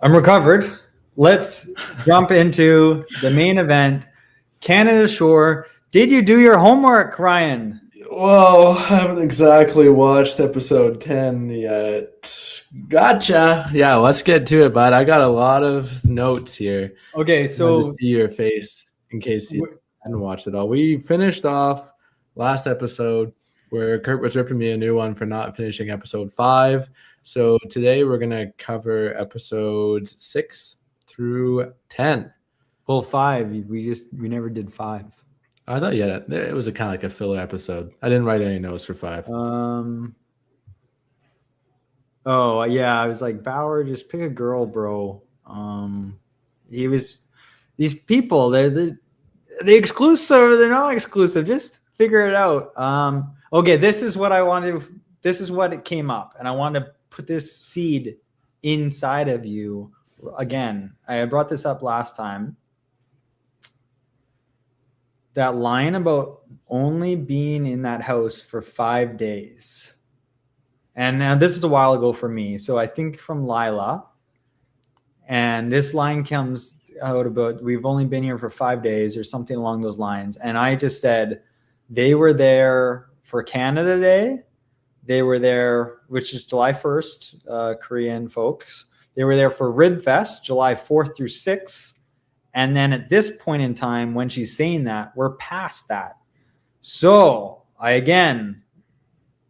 I'm recovered. Let's jump into the main event, Canada Shore. Did you do your homework, Ryan? Well, I haven't exactly watched episode 10 yet. Gotcha. Yeah, let's get to it, bud. I got a lot of notes here. Okay, so to see your face in case you hadn't watched it all. We finished off last episode where Kurt was ripping me a new one for not finishing episode 5. So today we're going to cover episodes 6 through 10. Well, 5. We never did 5. I thought it was a kind of like a filler episode. I didn't write any notes for 5. Oh yeah, I was like, Bauer, just pick a girl, bro. These people, they're the exclusive, or they're not exclusive. Just figure it out. Okay, this is what I wanted. This is what it came up, and I want to put this seed inside of you again. I brought this up last time. That line about only being in that house for 5 days. And now this is a while ago for me. So I think from Lila. And this line comes out about, we've only been here for 5 days or something along those lines. And I just said, they were there for Canada Day. They were there, which is July 1st, Korean folks. They were there for Rib Fest, July 4th through 6th. And then at this point in time, when she's saying that, we're past that. So I, again,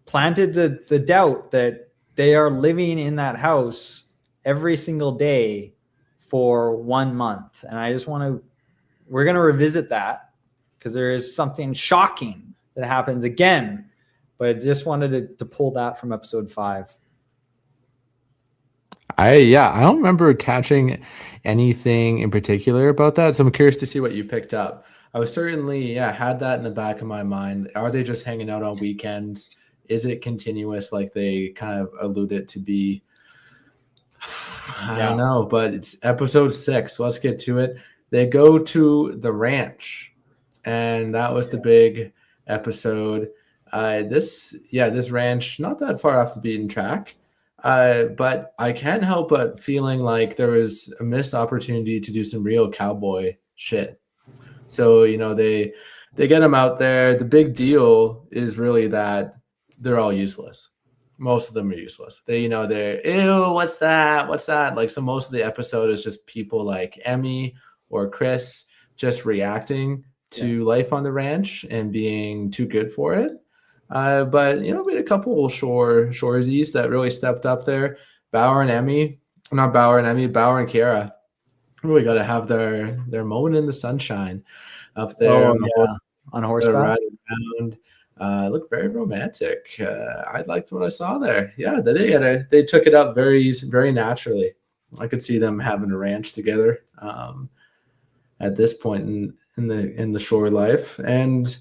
planted the doubt that they are living in that house every single day for 1 month. And I just we're going to revisit that because there is something shocking that happens again. But I just wanted to pull that from episode 5. I don't remember catching anything in particular about that. So I'm curious to see what you picked up. I was certainly, had that in the back of my mind. Are they just hanging out on weekends? Is it continuous like they kind of alluded to be? I don't know, but it's episode 6. So let's get to it. They go to the ranch, and that was the big episode. This ranch, not that far off the beaten track. But I can't help but feeling like there was a missed opportunity to do some real cowboy shit. So, they get them out there. The big deal is really that they're all useless. Most of them are useless. They're, ew, what's that? What's that? Like, so most of the episode is just people like Emmy or Chris just reacting to life on the ranch and being too good for it. But we had a couple of Shoresies that really stepped up there. Bauer and Kiara really got to have their moment in the sunshine. up there Oh on the yeah, on horseback. ride around. It looked very romantic. I liked what I saw there. Yeah, they took it up very naturally. I could see them having a ranch together at this point in the shore life. And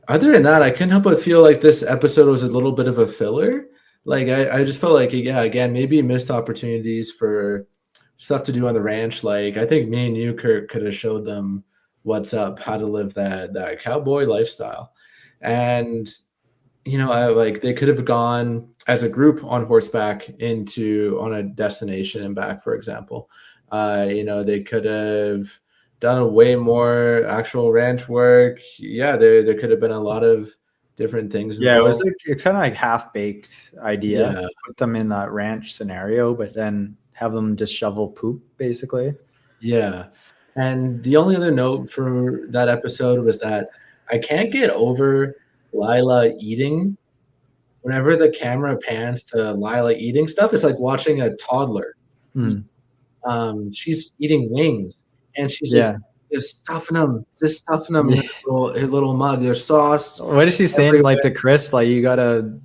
other than that, I couldn't help but feel like this episode was a little bit of a filler. Like I just felt like, yeah, again, maybe missed opportunities for stuff to do on the ranch. Like I think me and you, Kurt, could have showed them what's up, how to live that cowboy lifestyle. And like they could have gone as a group on horseback on a destination and back, for example. They could have done a way more actual ranch work. Yeah, there could have been a lot of different things Yeah, it was involved. it's kind of like half-baked idea. Yeah. Put them in that ranch scenario, but then have them just shovel poop, basically. Yeah. And the only other note for that episode was that I can't get over Lila eating. Whenever the camera pans to Lila eating stuff, it's like watching a toddler. Mm. She's eating wings, and she's Yeah. just stuffing them in her little mug. There's sauce. What is she saying? everywhere. Like to Chris, like you gotta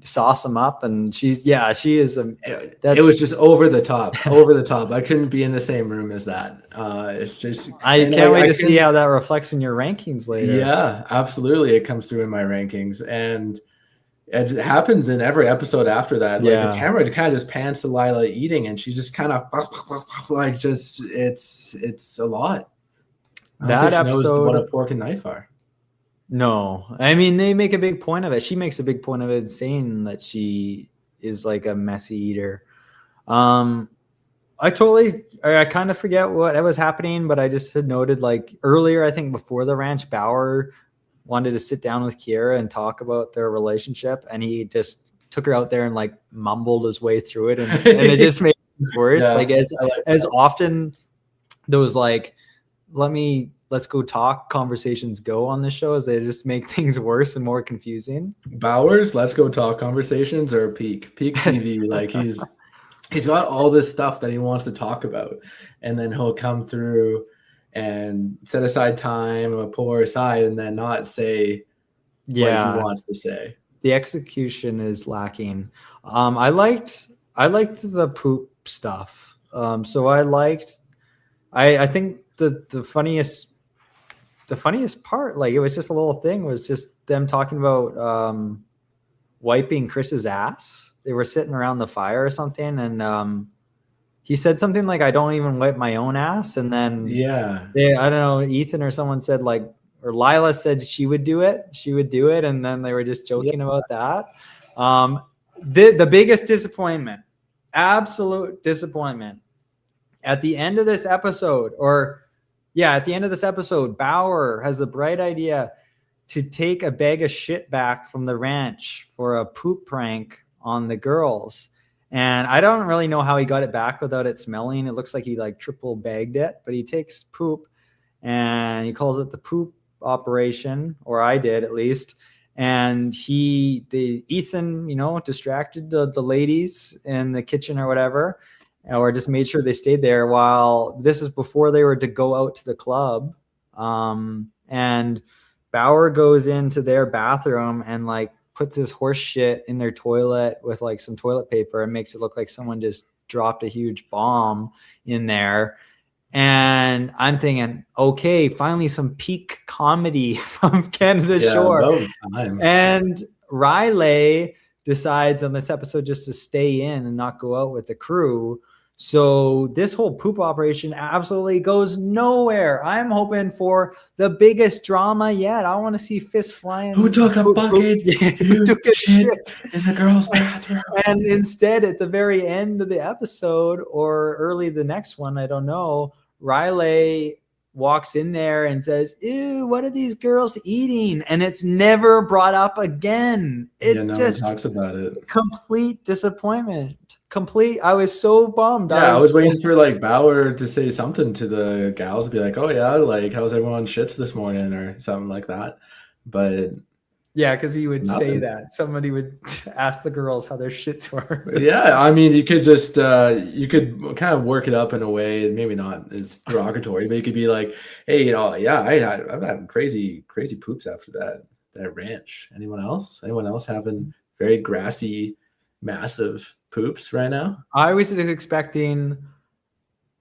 sauce them up, and she is. It was just over the top. I couldn't be in the same room as that. It's just I can't wait to see how that reflects in your rankings later. Yeah, absolutely. It comes through in my rankings, and it happens in every episode after that. Like the camera kind of just pans to Lila eating, and she just kind of like it's a lot. That knows episode, what a fork and knife are. No, I mean they make a big point of it. She makes a big point of it, saying that she is like a messy eater. I kind of forget what was happening, but I just had noted like earlier, I think before the ranch, Bauer wanted to sit down with Kiera and talk about their relationship, and he just took her out there and like mumbled his way through it, and it just made things worse. Yeah, like as often those like let's go talk conversations go on this show, as they just make things worse and more confusing. Bauer's let's go talk conversations are peak TV. Like he's got all this stuff that he wants to talk about, and then he'll come through and set aside time or pull her aside and then not say what he wants to say. The execution is lacking. I liked the poop stuff. So I think the funniest part, like it was just a little thing, was just them talking about wiping Chris's ass. They were sitting around the fire or something, and he said something like, "I don't even wipe my own ass." And then I don't know, Ethan or someone said like, or Lila said she would do it. And then they were just joking about that. The biggest disappointment, absolute disappointment at the end of this episode, Bauer has a bright idea to take a bag of shit back from the ranch for a poop prank on the girls. And I don't really know how he got it back without it smelling. It looks like he like triple bagged it, but he takes poop and he calls it the poop operation, or I did at least. And Ethan, distracted the ladies in the kitchen or whatever, or just made sure they stayed there while this is before they were to go out to the club. And Bauer goes into their bathroom and like puts his horse shit in their toilet with like some toilet paper and makes it look like someone just dropped a huge bomb in there. And I'm thinking, okay, finally some peak comedy from Canada Shore. And Riley decides on this episode just to stay in and not go out with the crew. So this whole poop operation absolutely goes nowhere. I'm hoping for the biggest drama yet. I want to see fists flying. Who took a bucket? Who took a shit in the girls' bathroom? And instead, at the very end of the episode or early the next one, I don't know, Riley walks in there and says, "Ew, what are these girls eating?" And it's never brought up again. It just talks about it. Complete disappointment. I was so bummed. Yeah, I was waiting for like Bauer to say something to the gals, to be like, "Oh yeah, like how's everyone shits this morning?" or something like that. But Yeah, because he would say Nothing. that. Somebody would ask the girls how their shits were. Yeah, I mean, you could just you could kind of work it up in a way, maybe not as derogatory, but you could be like, "Hey, yeah, I've had crazy poops after that ranch. Anyone else? Anyone else having very grassy, massive poops right now?" I was expecting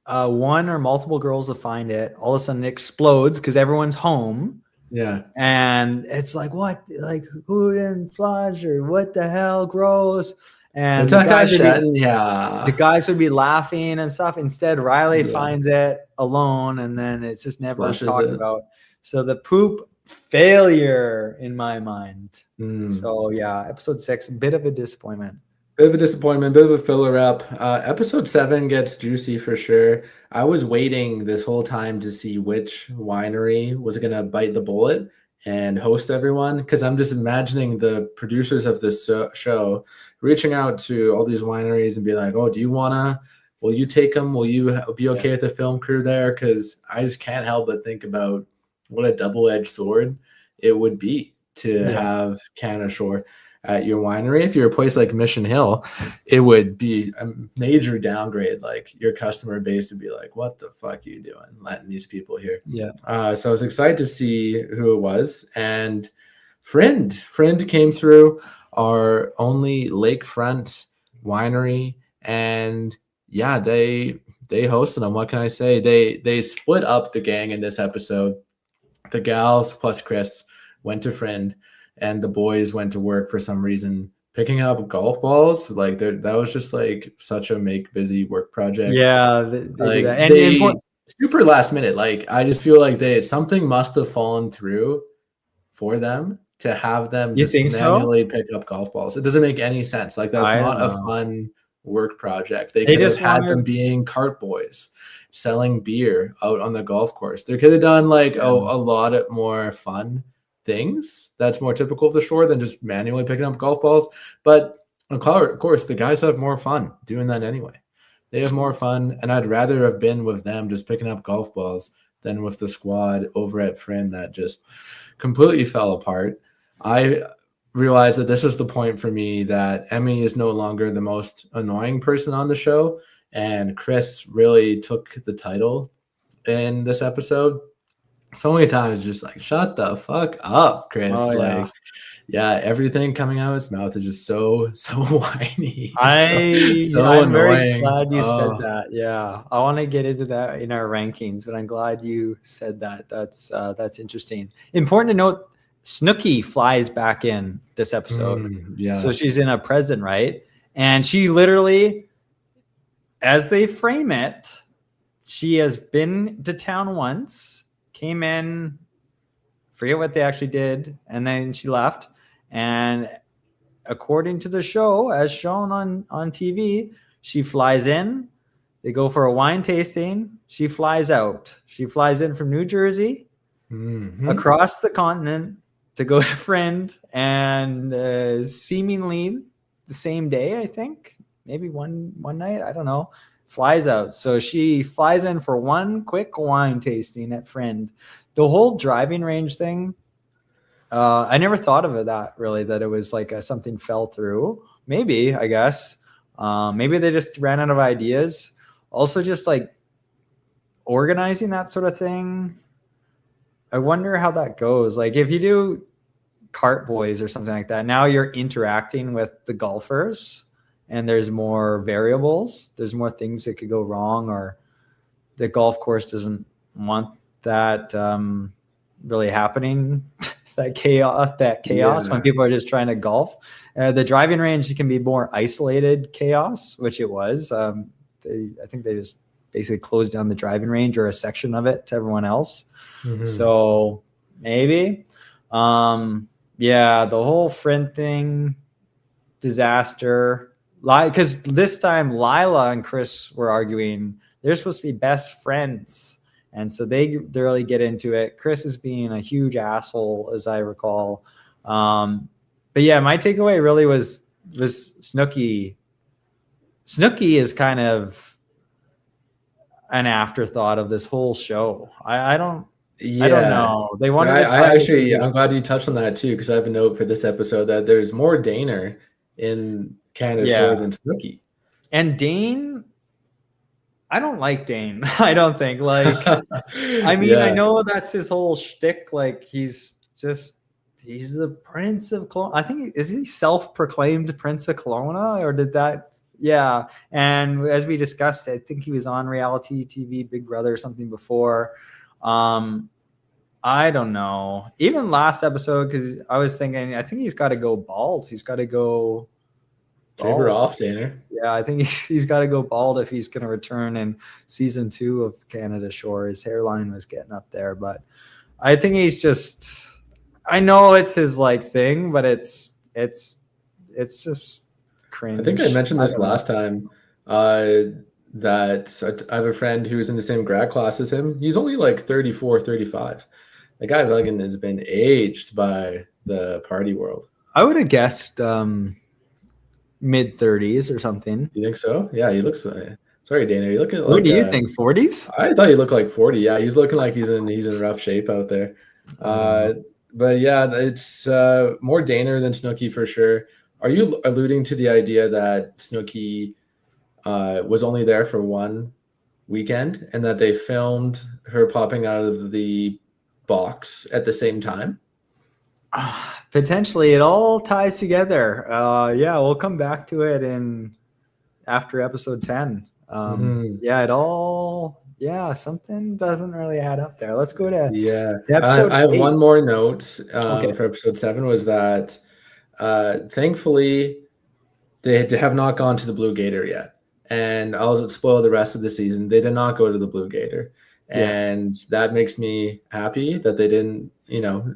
one or multiple girls to find it. All of a sudden, it explodes because everyone's home. Yeah, And it's like, what? Like, who didn't flush or what the hell? Gross. And that guy shedding. Yeah, the guys would be laughing and stuff. Instead, Riley Yeah. finds it alone, and then it's just never Flushes talked it. about. So the poop failure in my mind. Mm. So yeah, episode 6, bit of a disappointment. Bit of a disappointment, bit of a filler up. Episode 7 gets juicy for sure. I was waiting this whole time to see which winery was going to bite the bullet and host everyone, because I'm just imagining the producers of this show reaching out to all these wineries and be like, "Oh, will you take them? Will you be okay with the film crew there?" Because I just can't help but think about what a double-edged sword it would be to have Canada Shore at your winery. If you're a place like Mission Hill, it would be a major downgrade. Like, your customer base would be like, "What the fuck are you doing letting these people here?" Yeah. So I was excited to see who it was, and Friend came through, our only lakefront winery, and yeah, they hosted them. What can I say? They split up the gang in this episode. The gals plus Chris went to Friend, and the boys went to work for some reason, picking up golf balls. Like, that was just like such a make busy work project. Yeah, they do Like, that. they super last minute. Like, I just feel like something must have fallen through for them to have them You just think so? manually pick up golf balls. It doesn't make any sense. Like, that's I not don't a know. fun work project. They They could have just had wanted- them being cart boys selling beer out on the golf course. They could have done like a lot of more fun things that's more typical of the shore than just manually picking up golf balls. But of course, the guys have more fun doing that anyway. They have more fun, and I'd rather have been with them just picking up golf balls than with the squad over at Friend that just completely fell apart. I realized that this is the point for me that Emmy is no longer the most annoying person on the show, and Chris really took the title in this episode. So many times, just like, shut the fuck up, Chris. Oh, like, yeah, everything coming out of his mouth is just so whiny. I'm very annoying. glad you said that. Yeah, I want to get into that in our rankings, but I'm glad you said that. That's interesting. Important to note, Snooki flies back in this episode. Yeah. So she's in a prison, right? And she literally, as they frame it, she has been to town once, came in, forget what they actually did, and then she left. And according to the show, as shown on TV, she flies in, they go for a wine tasting, she flies out. She flies in from New Jersey across the continent to go to Friend, and seemingly the same day, I think, maybe one night, I don't know, flies out. So she flies in for one quick wine tasting at Friend. The whole driving range thing, I never thought of that really, that it was like something fell through. Maybe, I guess. Maybe they just ran out of ideas. Also, just like organizing that sort of thing. I wonder how that goes. Like, if you do cart boys or something like that, now you're interacting with the golfers and there's more variables. There's more things that could go wrong, or the golf course doesn't want that really happening. that chaos when people are just trying to golf. The driving range can be more isolated chaos, which it was. I think they just basically closed down the driving range or a section of it to everyone else. So maybe, the whole Friend thing, disaster. Because this time Lila and Chris were arguing. They're supposed to be best friends. And so they really get into it. Chris is being a huge asshole, as I recall. But yeah, my takeaway really was Snooki. Snooki is kind of an afterthought of this whole show. I don't Yeah. I don't know. They wanted to I tie the actually, I'm position. glad you touched on that too, because I have a note for this episode that there's more Daner in Canada Shore Yeah. than Snooki. And Dane, I don't like Dane. I don't think. Like, I mean, I Yeah. know that's his whole shtick. Like, he's the Prince of Kelowna. I think is he self-proclaimed Prince of Kelowna, or did that? Yeah. And as we discussed, I think he was on reality TV, Big Brother, or something before. I don't know. Even last episode, because I was thinking, I think he's got to go bald. He's got to go Shave her bald. off, Daner. Yeah, I think he's got to go bald if he's going to return in season 2 of Canada Shore. His hairline was getting up there, but I think he's just. I know it's his like thing, but it's just cringe. I think I mentioned this don't know. last time. That I have a friend who is in the same grad class as him. He's only like 34, 35. The guy fucking has been aged by the party world. I would have guessed mid 30s or something. You think so? Yeah, he looks. Sorry, Dana. You look at What like. do you think? 40s? I thought he looked like 40. Yeah, he's looking like he's in rough shape out there. But yeah, it's more Daner than Snooki for sure. Are you alluding to the idea that Snooki was only there for one weekend and that they filmed her popping out of the box at the same time? Potentially, it all ties together. Yeah, we'll come back to it after episode 10. Yeah, it all. Yeah, something doesn't really add up there. Let's go to episode I have 8. one more note Okay. for episode 7 was that thankfully they have not gone to the Blue Gator yet. And I'll spoil the rest of the season. They did not go to the Blue Gator. And that makes me happy that they didn't,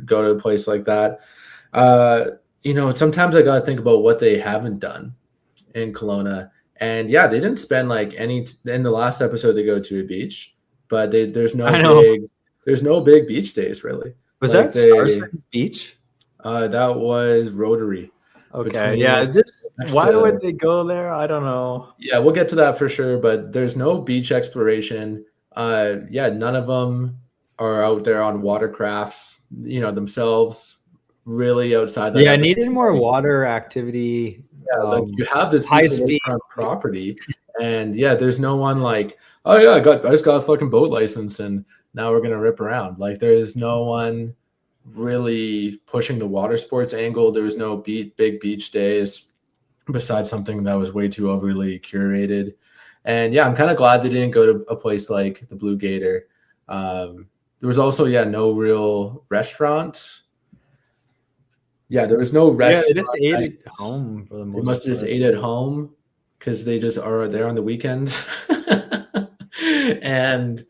go to a place like that. Sometimes I got to think about what they haven't done in Kelowna. And yeah, they didn't spend like any in the last episode they go to a beach, but there's no big beach days really. Was Like that Starson's Beach? That was Rotary. Okay, yeah. Why would they go there? I don't know. Yeah, we'll get to that for sure, but there's no beach exploration. None of them are out there on watercrafts, themselves really outside that. Yeah, I needed more water activity. Yeah, like you have this high speed property, and yeah, there's no one like, oh yeah, I just got a fucking boat license, and now we're gonna rip around. Like there is no one really pushing the water sports angle. There was no big beach days, besides something that was way too overly curated. And yeah, I'm kind of glad they didn't go to a place like the Blue Gator. There was also no real restaurant. Yeah, there was no restaurant. Yeah, they just ate at home for the most part. They must have just ate at home because they just are there on the weekends. And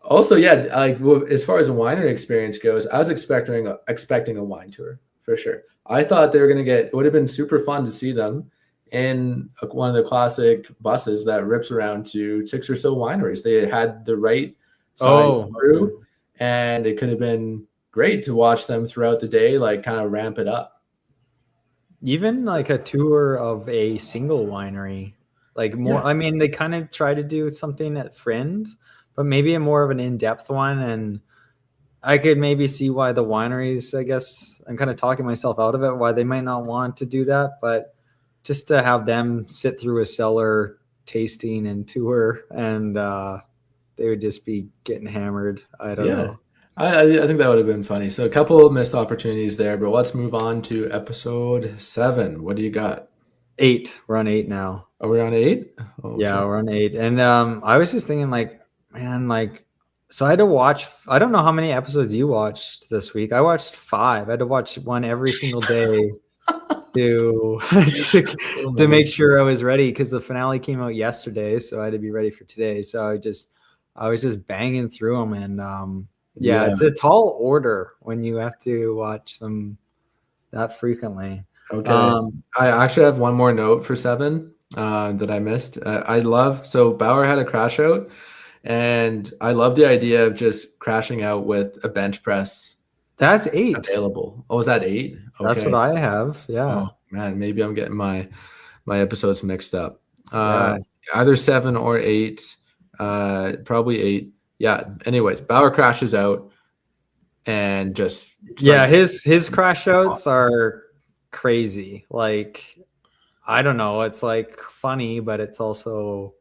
also, as far as a winery experience goes, I was expecting a wine tour for sure. I thought they were going to it would have been super fun to see them in one of the classic buses that rips around to 6 or so wineries. They had the right size crew, and it could have been great to watch them throughout the day, like kind of ramp it up. Even like a tour of a single winery, like more. Yeah. I mean, they kind of try to do something at Friend, but maybe a more of an in-depth one. And I could maybe see why the wineries, I guess I'm kind of talking myself out of it, why they might not want to do that, but just to have them sit through a cellar tasting and tour, and they would just be getting hammered. I don't know. I think that would have been funny. So a couple of missed opportunities there, but let's move on to episode 7. What do you got? 8. We're on 8 now. Are we on 8? Oh, yeah, shit. We're on 8. And I was just thinking so I had to watch, I don't know how many episodes you watched this week. I watched 5. I had to watch one every single day to make sure I was ready, because the finale came out yesterday, so I had to be ready for today. So I was just banging through them, and it's a tall order when you have to watch them that frequently. Okay. I actually have one more note for 7 that I missed. So Bauer had a crash out, and I love the idea of just crashing out with a bench press. That's 8 available. Oh, is that 8? Okay. That's what I have. Yeah. Oh man, maybe I'm getting my episodes mixed up. Either 7 or 8. Probably 8. Yeah. Anyways, Bauer crashes out. and just Yeah, starts- his crash outs are crazy. Like, I don't know, it's like funny, but it's also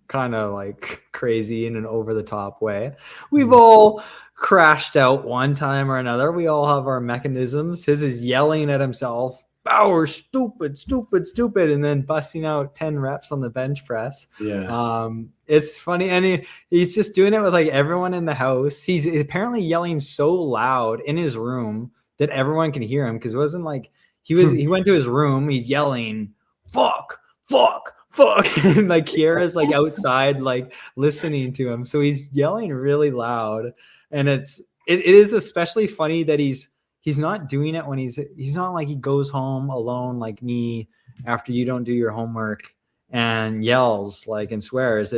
kind of like crazy in an over the top way. We've all crashed out one time or another. We all have our mechanisms. His is yelling at himself, Bauer, stupid, stupid, stupid, and then busting out 10 reps on the bench press. yeah. It's funny, and he's just doing it with like everyone in the house. He's apparently yelling so loud in his room that everyone can hear him, because it wasn't like he went to his room, he's yelling, fuck, fuck, fuck. And like Kiera's like outside, like listening to him. So he's yelling really loud. And it is especially funny that he's not doing it when he's not like he goes home alone like me after you don't do your homework and yells like and swears.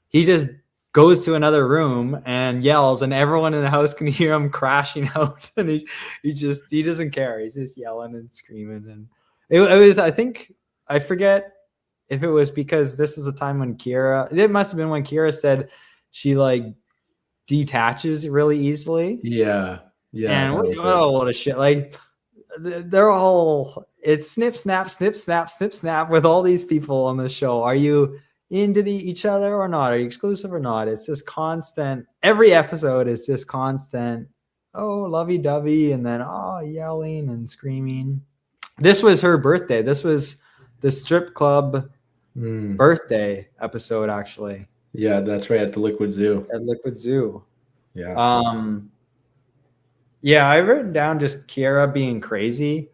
He just goes to another room and yells, and everyone in the house can hear him crashing out. And he doesn't care. He's just yelling and screaming. And it was, I think, I forget if it was because this is a time when it must have been when Kiera said she like detaches really easily. Yeah. And what a lot of shit. Like, they're all, it's snip, snap, snip, snap, snip, snap with all these people on the show. Are you into each other or not? Are you exclusive or not? It's just constant. Every episode is just constant. Oh, lovey-dovey, and then yelling and screaming. This was her birthday. This was the strip club birthday episode, actually. Yeah, that's right, at the Liquid Zoo. At Liquid Zoo. Yeah. Yeah, I've written down just Kiera being crazy.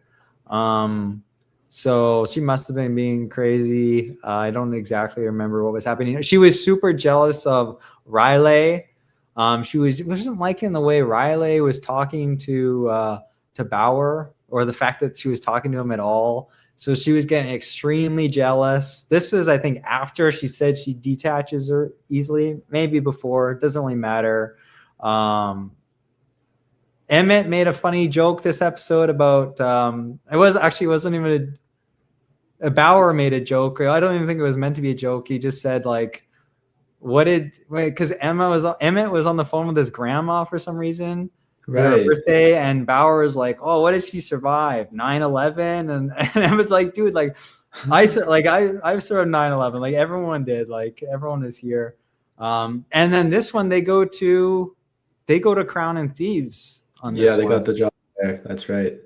So she must have been being crazy. I don't exactly remember what was happening. She was super jealous of Riley. She wasn't liking the way Riley was talking to Bauer, or the fact that she was talking to him at all. So she was getting extremely jealous. This was, I think, after she said she detaches her easily. Maybe before. It doesn't really matter. Emmett made a funny joke this episode about wasn't even a Bauer made a joke. I don't even think it was meant to be a joke. He just said like, because Emmett was on the phone with his grandma for some reason. Right. Her birthday, and Bauer is like, oh, what did she survive? 9/11? And Emmett's like, dude, like I survived 9/11. Like everyone did. Like everyone is here. And then this one they go to Crown and Thieves. Yeah, they got the job there. That's right.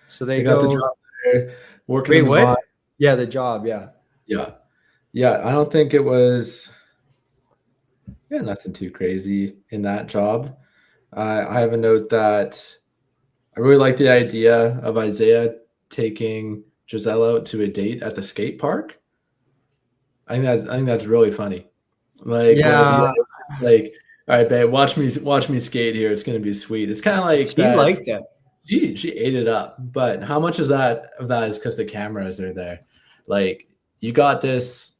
So they got the job there. Working. Wait, what? Yeah, the job. Yeah. Yeah. I don't think it was. Yeah, nothing too crazy in that job. I have a note that I really like the idea of Isaiah taking Giselle out to a date at the skate park. I think that's really funny. Like, yeah, like, all right, babe, watch me skate here. It's gonna be sweet. It's kind of like she liked it. She ate it up. But how much of that is because the cameras are there? Like, you got this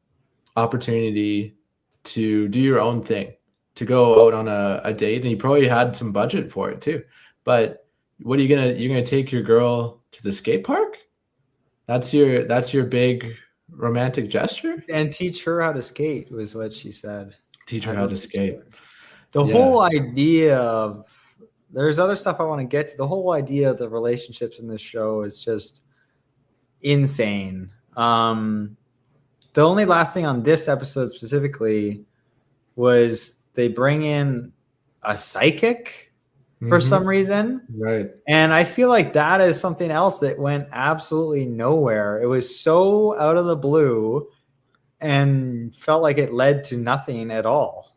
opportunity to do your own thing, to go out on a date, and you probably had some budget for it too. But what are you're gonna take your girl to the skate park? That's your big romantic gesture? And teach her how to skate was what she said. Teach her how to skate. The whole idea of, there's other stuff I want to get to. The whole idea of the relationships in this show is just insane. The only last thing on this episode specifically was they bring in a psychic for some reason. Right. And I feel like that is something else that went absolutely nowhere. It was so out of the blue and felt like it led to nothing at all.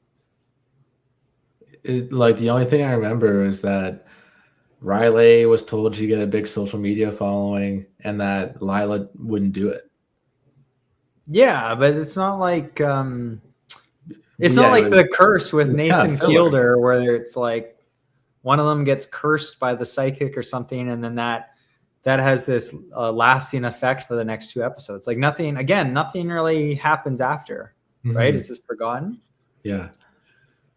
Like, the only thing I remember is that Riley was told she'd get a big social media following and that Lila wouldn't do it. Yeah, but it's not like the curse with Nathan Fielder, where it's like one of them gets cursed by the psychic or something, and then that has this lasting effect for the next 2 episodes. Like nothing really happens after, right? It's just forgotten. Yeah.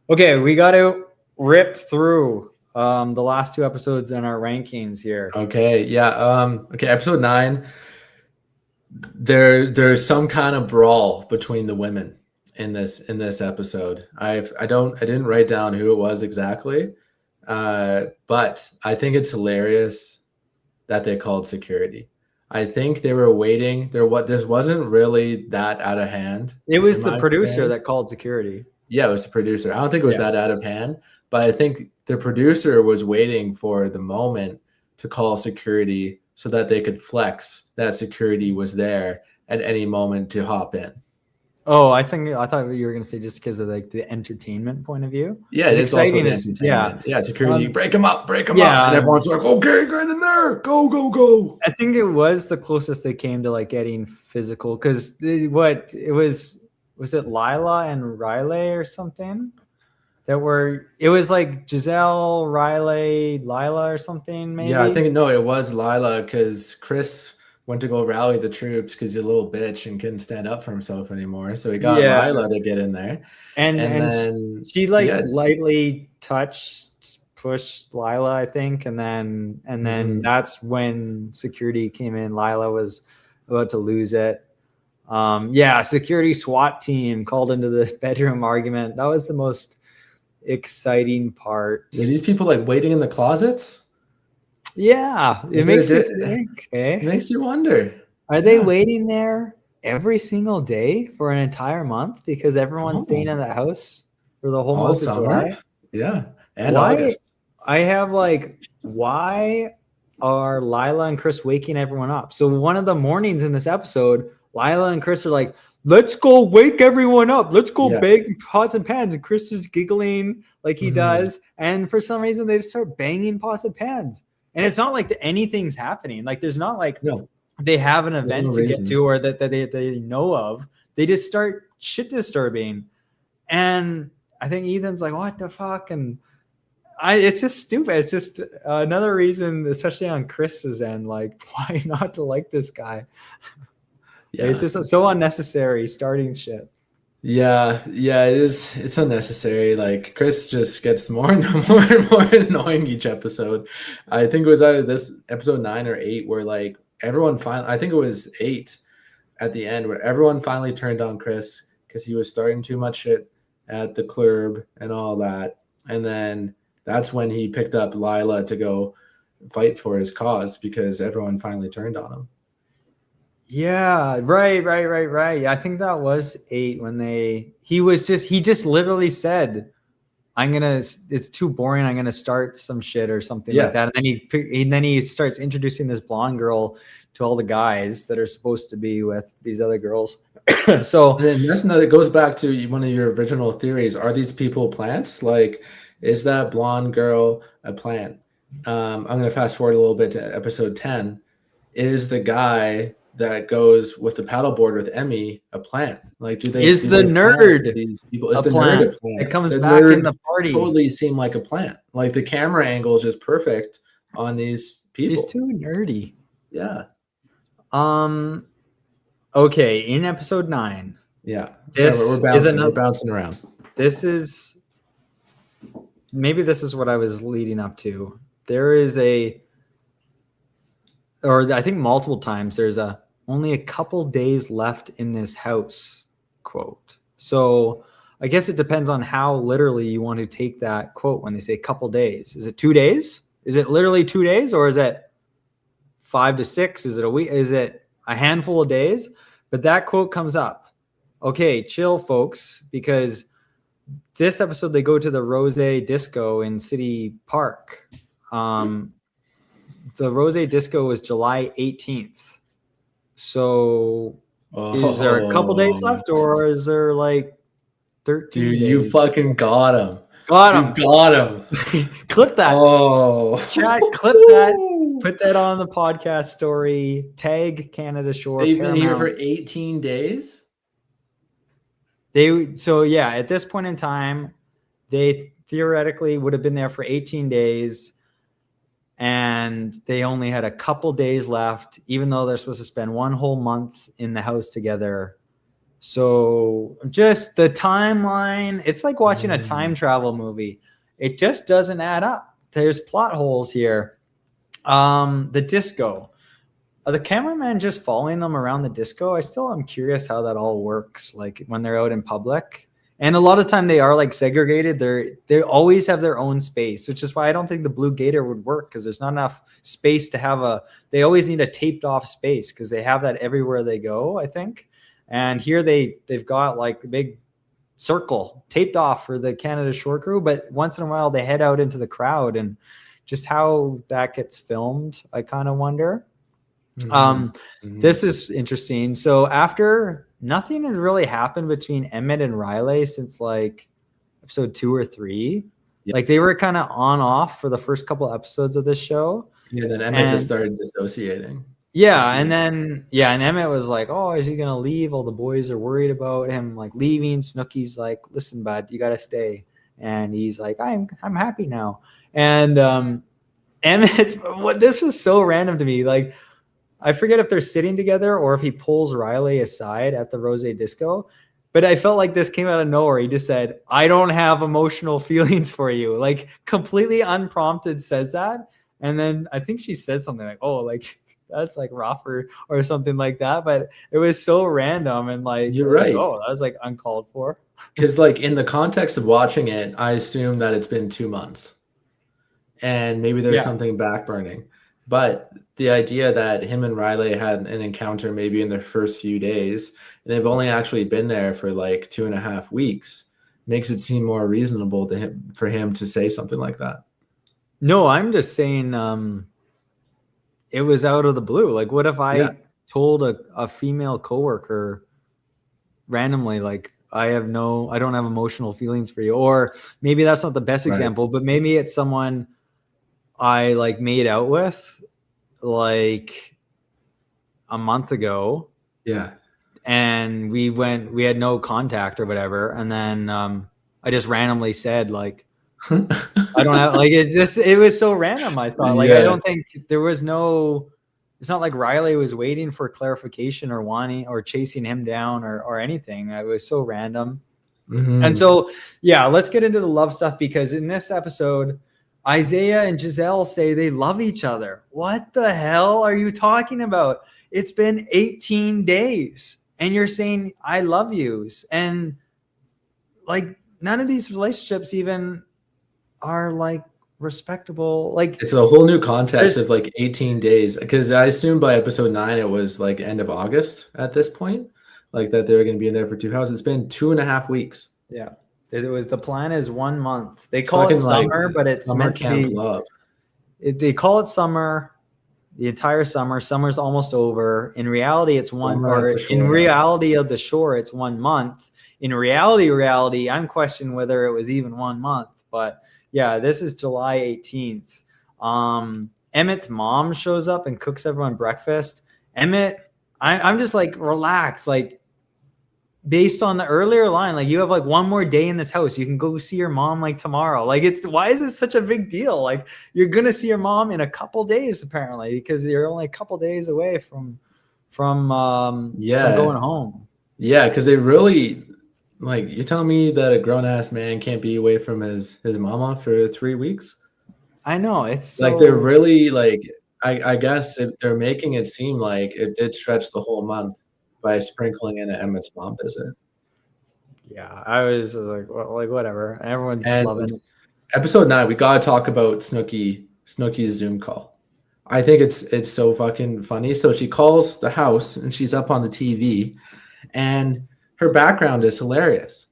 Okay, we got to rip through the last 2 episodes in our rankings here. Okay, yeah. Okay, episode 9. There's some kind of brawl between the women in this episode. I didn't write down who it was exactly. But I think it's hilarious that they called security. I think they were waiting. This wasn't really that out of hand. It was in the my producer experience. that called security. Yeah, it was the producer. I don't think it was Yeah. that out of hand, but I think the producer was waiting for the moment to call security so that they could flex that security was there at any moment to hop in. Oh, I thought you were gonna say just because of like the entertainment point of view. Yeah, It's it's also the exciting. entertainment. Yeah, security, break them up, Yeah. and everyone's like, okay, get in there, go, go, go. I think it was the closest they came to like getting physical because was it Lila and Riley or something it was like Giselle, Riley, Lila or something maybe. Yeah, I think it was Lila because Chris went to go rally the troops because he's a little bitch and couldn't stand up for himself anymore. So he got Lila to get in there. and then she like lightly pushed Lila, I think, and then that's when security came in. Lila was about to lose it. Security SWAT team called into the bedroom argument. That was the most exciting part. Were these people like waiting in the closets? Yeah, it makes you think. It makes you wonder. Are they waiting there every single day for an entire month because everyone's staying in the house for the whole month of July? Yeah, and August. I have why are Lila and Chris waking everyone up? So one of the mornings in this episode, Lila and Chris are like, let's go wake everyone up. Let's go bang pots and pans. And Chris is giggling like he does. And for some reason, they just start banging pots and pans. And it's not like anything's happening. Like there's not like they have an event to get to or that they know of. They just start shit disturbing. And I think Ethan's like, what the fuck? And it's just stupid. It's just another reason, especially on Chris's end, like why not to like this guy? Yeah, it's just so unnecessary starting shit. Yeah, it is. It's unnecessary. Like Chris just gets more and more and more annoying each episode. I think it was either this episode 9 or 8 where like everyone finally. I think it was 8 at the end where everyone finally turned on Chris because he was starting too much shit at the club and all that. And then that's when he picked up Lila to go fight for his cause because everyone finally turned on him. Yeah, right. I think that was 8 when he just literally said, it's too boring. I'm going to start some shit or something like that. And then he starts introducing this blonde girl to all the guys that are supposed to be with these other girls. So then that goes back to one of your original theories. Are these people plants? Like, is that blonde girl a plant? I'm going to fast forward a little bit to episode 10. Is the guy that goes with the paddleboard with Emmy a plant? Like, the nerd these people? Is the nerd a plant? It comes back in the party. Totally seem like a plant. Like the camera angle is just perfect on these people. He's too nerdy. Yeah. Okay, in episode 9. Yeah. We're bouncing around. This is what I was leading up to. There is I think multiple times there's only a couple days left in this house quote. So I guess it depends on how literally you want to take that quote when they say couple days. Is it 2 days? Is it literally 2 days or is it 5 to 6? Is it a week? Is it a handful of days? But that quote comes up. Okay, chill folks, because this episode they go to the Rose Disco in City Park. The Rose Disco was July 18th. So is there a couple days left or is there like 13 Dude, days? you fucking got him. Got him. Clip that. Oh. Chat, clip that. Put that on the podcast story. Tag Canada Shore. They've been here for 18 days? At this point in time, they theoretically would have been there for 18 days. And they only had a couple days left, even though they're supposed to spend one whole month in the house together. So just the timeline, it's like watching a time travel movie. It just doesn't add up. There's plot holes here. The disco. Are the cameraman just following them around the disco? I still am curious how that all works, like when they're out in public. And a lot of time they are like segregated. They always have their own space, which is why I don't think the Blue Gator would work, because there's not enough space to have they always need a taped off space, because they have that everywhere they go, I think. And here they've got like a big circle taped off for the Canada Shore Crew, but once in a while they head out into the crowd, and just how that gets filmed, I kind of wonder. This is interesting. So after nothing had really happened between Emmett and Riley since like episode 2 or 3. Yeah. Like they were kind of on off for the first couple episodes of this show. Yeah, then Emmett just started dissociating. Yeah, and Emmett was like, "Oh, is he gonna leave? All the boys are worried about him like leaving." Snooki's like, "Listen, bud, you gotta stay," and he's like, "I'm happy now." And Emmett, this was so random to me. Like, I forget if they're sitting together or if he pulls Riley aside at the Rose Disco, but I felt like this came out of nowhere. He just said, "I don't have emotional feelings for you," like completely unprompted says that. And then I think she says something like, "Oh, like that's like rough," or something like that. But it was so random, and like, you're right. Like, oh, that was like uncalled for. Because like in the context of watching it, I assume that it's been 2 months, and maybe there's something backburning. But the idea that him and Riley had an encounter maybe in their first few days, and they've only actually been there for like 2.5 weeks, makes it seem more reasonable to for him to say something like that. No, I'm just saying it was out of the blue. Like, what if I told a female coworker randomly, like, I don't have emotional feelings for you? Or maybe that's not the best example, but maybe it's someone I like made out with like a month ago. Yeah. And we had no contact or whatever. And then I just randomly said like, I don't have like, it was so random. I thought like, I don't think there was it's not like Riley was waiting for clarification or wanting or chasing him down or anything. It was so random. And so, let's get into the love stuff, because in this episode, Isaiah and Giselle say they love each other. What the hell are you talking about? It's been 18 days and you're saying I love yous. And like none of these relationships even are like respectable. Like it's a whole new context of like 18 days, because I assume by episode 9 it was like end of August at this point, like that they were going to be in there for 2 hours. It's been 2.5 weeks. Yeah. The plan is 1 month. They call it summer, like, but it's summer camp love. They call it summer, the entire summer. Summer's almost over. In reality, it's reality of the shore, it's 1 month. In reality, I'm questioning whether it was even 1 month. But yeah, this is July 18th. Emmett's mom shows up and cooks everyone breakfast. Emmett, I'm just like, relax, like. Based on the earlier line, like you have like 1 more day in this house. You can go see your mom like tomorrow. Like why is it such a big deal? Like you're going to see your mom in a couple days apparently, because you're only a couple days away from going home. Yeah. Cause they really like, you're telling me that a grown ass man can't be away from his mama for 3 weeks. I know it's like, they're really like, I guess if they're making it seem like it did stretch the whole month by sprinkling in an Emmett's mom visit. Yeah, I was like, well, like whatever. Everyone's loving it. Episode 9, we gotta talk about Snooki's Zoom call. I think it's so fucking funny. So she calls the house and she's up on the TV, and her background is hilarious.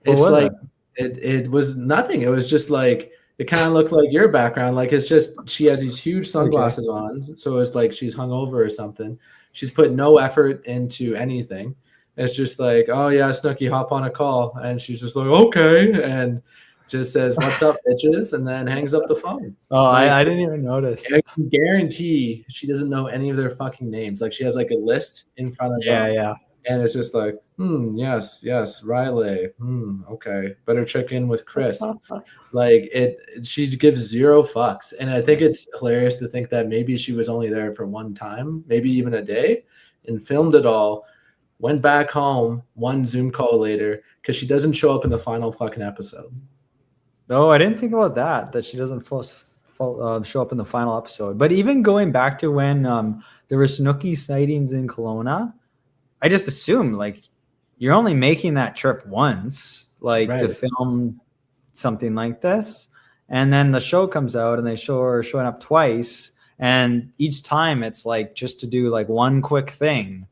It's like it was nothing. It was just like it kind of looked like your background. Like it's just she has these huge sunglasses on, so it's like she's hungover or something. She's put no effort into anything. It's just like, oh yeah, Snooki, hop on a call. And she's just like, okay. And just says, what's up, bitches? And then hangs up the phone. Oh, like, I didn't even notice. I can guarantee she doesn't know any of their fucking names. Like she has like a list in front of her. Yeah. And it's just like, yes, Riley. Okay. Better check in with Chris. Like she gives zero fucks. And I think it's hilarious to think that maybe she was only there for one time, maybe even a day, and filmed it all, went back home, one Zoom call later, because she doesn't show up in the final fucking episode. No, I didn't think about that she doesn't show up in the final episode. But even going back to when there were Snooki sightings in Kelowna, I just assumed like you're only making that trip once, like to Right. film something like this. And then the show comes out and they are showing up twice. And each time it's like just to do like one quick thing.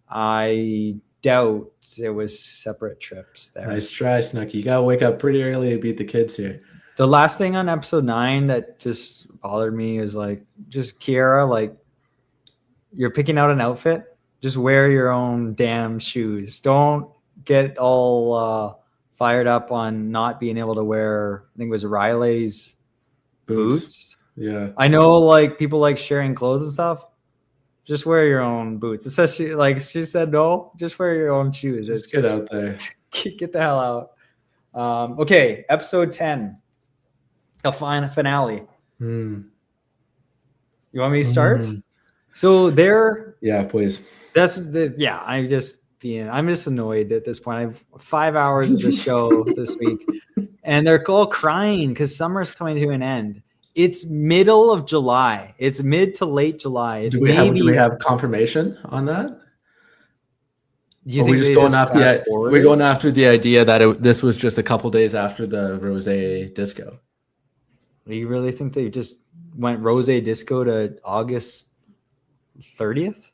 I doubt it was separate trips there. Nice try, Snooki. You gotta wake up pretty early to beat the kids here. The last thing on episode 9 that just bothered me is like just Kiara, like you're picking out an outfit, just wear your own damn shoes. Don't get all fired up on not being able to wear, I think it was Riley's boots. Yeah. I know like people like sharing clothes and stuff. Just wear your own boots. Especially like she said, no, just wear your own shoes. Just get out there. Get the hell out. Okay, episode 10. A fine finale. You want me to start? So there. Yeah, please. I'm just annoyed at this point. I have 5 hours of the show this week, and they're all crying because summer's coming to an end. It's middle of July. It's mid to late July. It's Do we have confirmation on that? You Or think we just they going after fast we're forwarded? going after the idea that this was just a couple days after the Rose disco. Do you really think they just went Rose Disco to August 30th?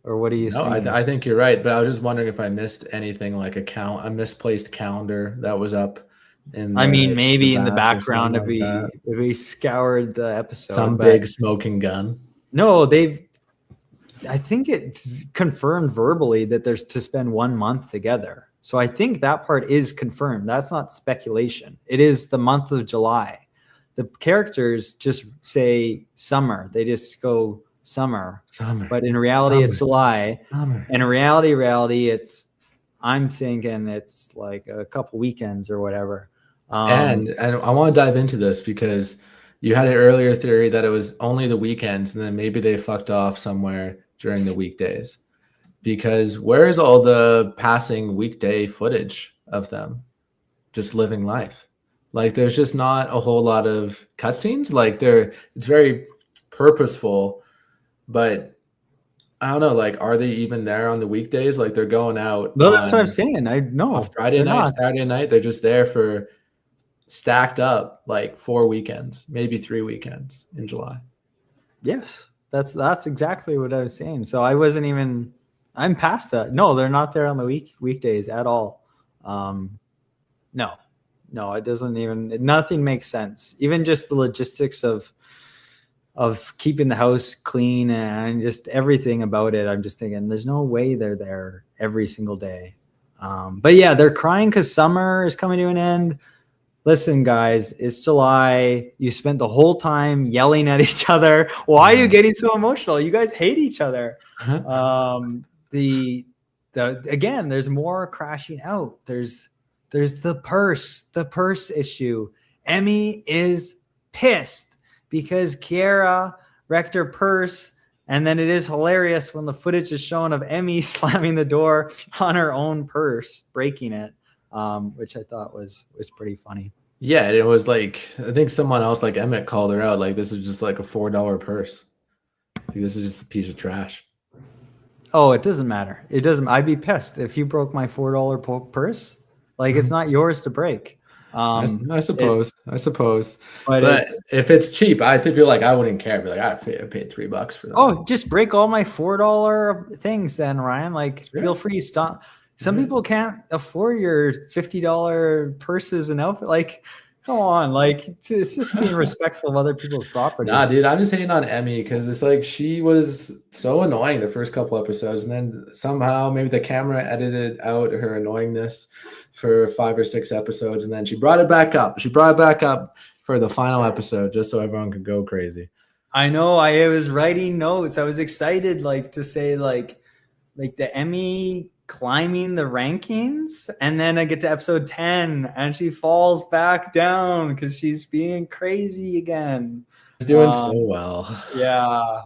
Or what are you No, saying? I think you're right, but I was just wondering if I missed anything like a misplaced calendar that was up. Maybe in the back or background something like if we scoured the episode. some but big smoking gun. No, I think it's confirmed verbally that there's to spend 1 month together. So I think that part is confirmed. That's not speculation. It is the month of July. The characters just say summer. They just go summer. But in reality, it's July. Summer. And in reality, I'm thinking it's like a couple weekends or whatever. And I want to dive into this because you had an earlier theory that it was only the weekends, and then maybe they fucked off somewhere during the weekdays. Because where is all the passing weekday footage of them just living life? Like, there's just not a whole lot of cutscenes. Like, it's very purposeful, but I don't know. Like, are they even there on the weekdays? Like, they're going out. No, that's what I'm saying. I know. On Friday they're night, not. Saturday night, they're just there for stacked up like 4 weekends, maybe 3 weekends in July. Yes, that's exactly what I was saying. So I'm past that. No, they're not there on the weekdays at all. No, it doesn't nothing makes sense. Even just the logistics of keeping the house clean and just everything about it. I'm just thinking there's no way they're there every single day. But yeah, they're crying because summer is coming to an end. Listen, guys, it's July. You spent the whole time yelling at each other. Why are you getting so emotional? You guys hate each other. Again, there's more crashing out. There's the purse issue. Emmy is pissed because Kiara wrecked her purse. And then it is hilarious when the footage is shown of Emmy slamming the door on her own purse, breaking it. Which I thought was pretty funny. Yeah, it was like, I think someone else like Emmett called her out. Like, this is just like a $4 purse. Like, this is just a piece of trash. Oh, it doesn't matter. It doesn't. I'd be pissed if you broke my $4 purse. Like, it's not yours to break. I suppose. But But if it's cheap, I feel like I wouldn't care. I'd be like, I paid $3 for that. Oh, just break all my $4 things then, Ryan. Like, feel free to stop. Some people can't afford your $50 purses and outfit. Like, come on. Like, it's just being respectful of other people's property. Nah, dude, I'm just hating on Emmy because it's like she was so annoying the first couple episodes, and then somehow maybe the camera edited out her annoyingness for 5 or 6 episodes, and then she brought it back up. She brought it back up for the final episode just so everyone could go crazy. I know. I was writing notes. I was excited, like, to say like the Emmy climbing the rankings, and then I get to episode 10 and she falls back down because she's being crazy again. She's doing so well. Yeah.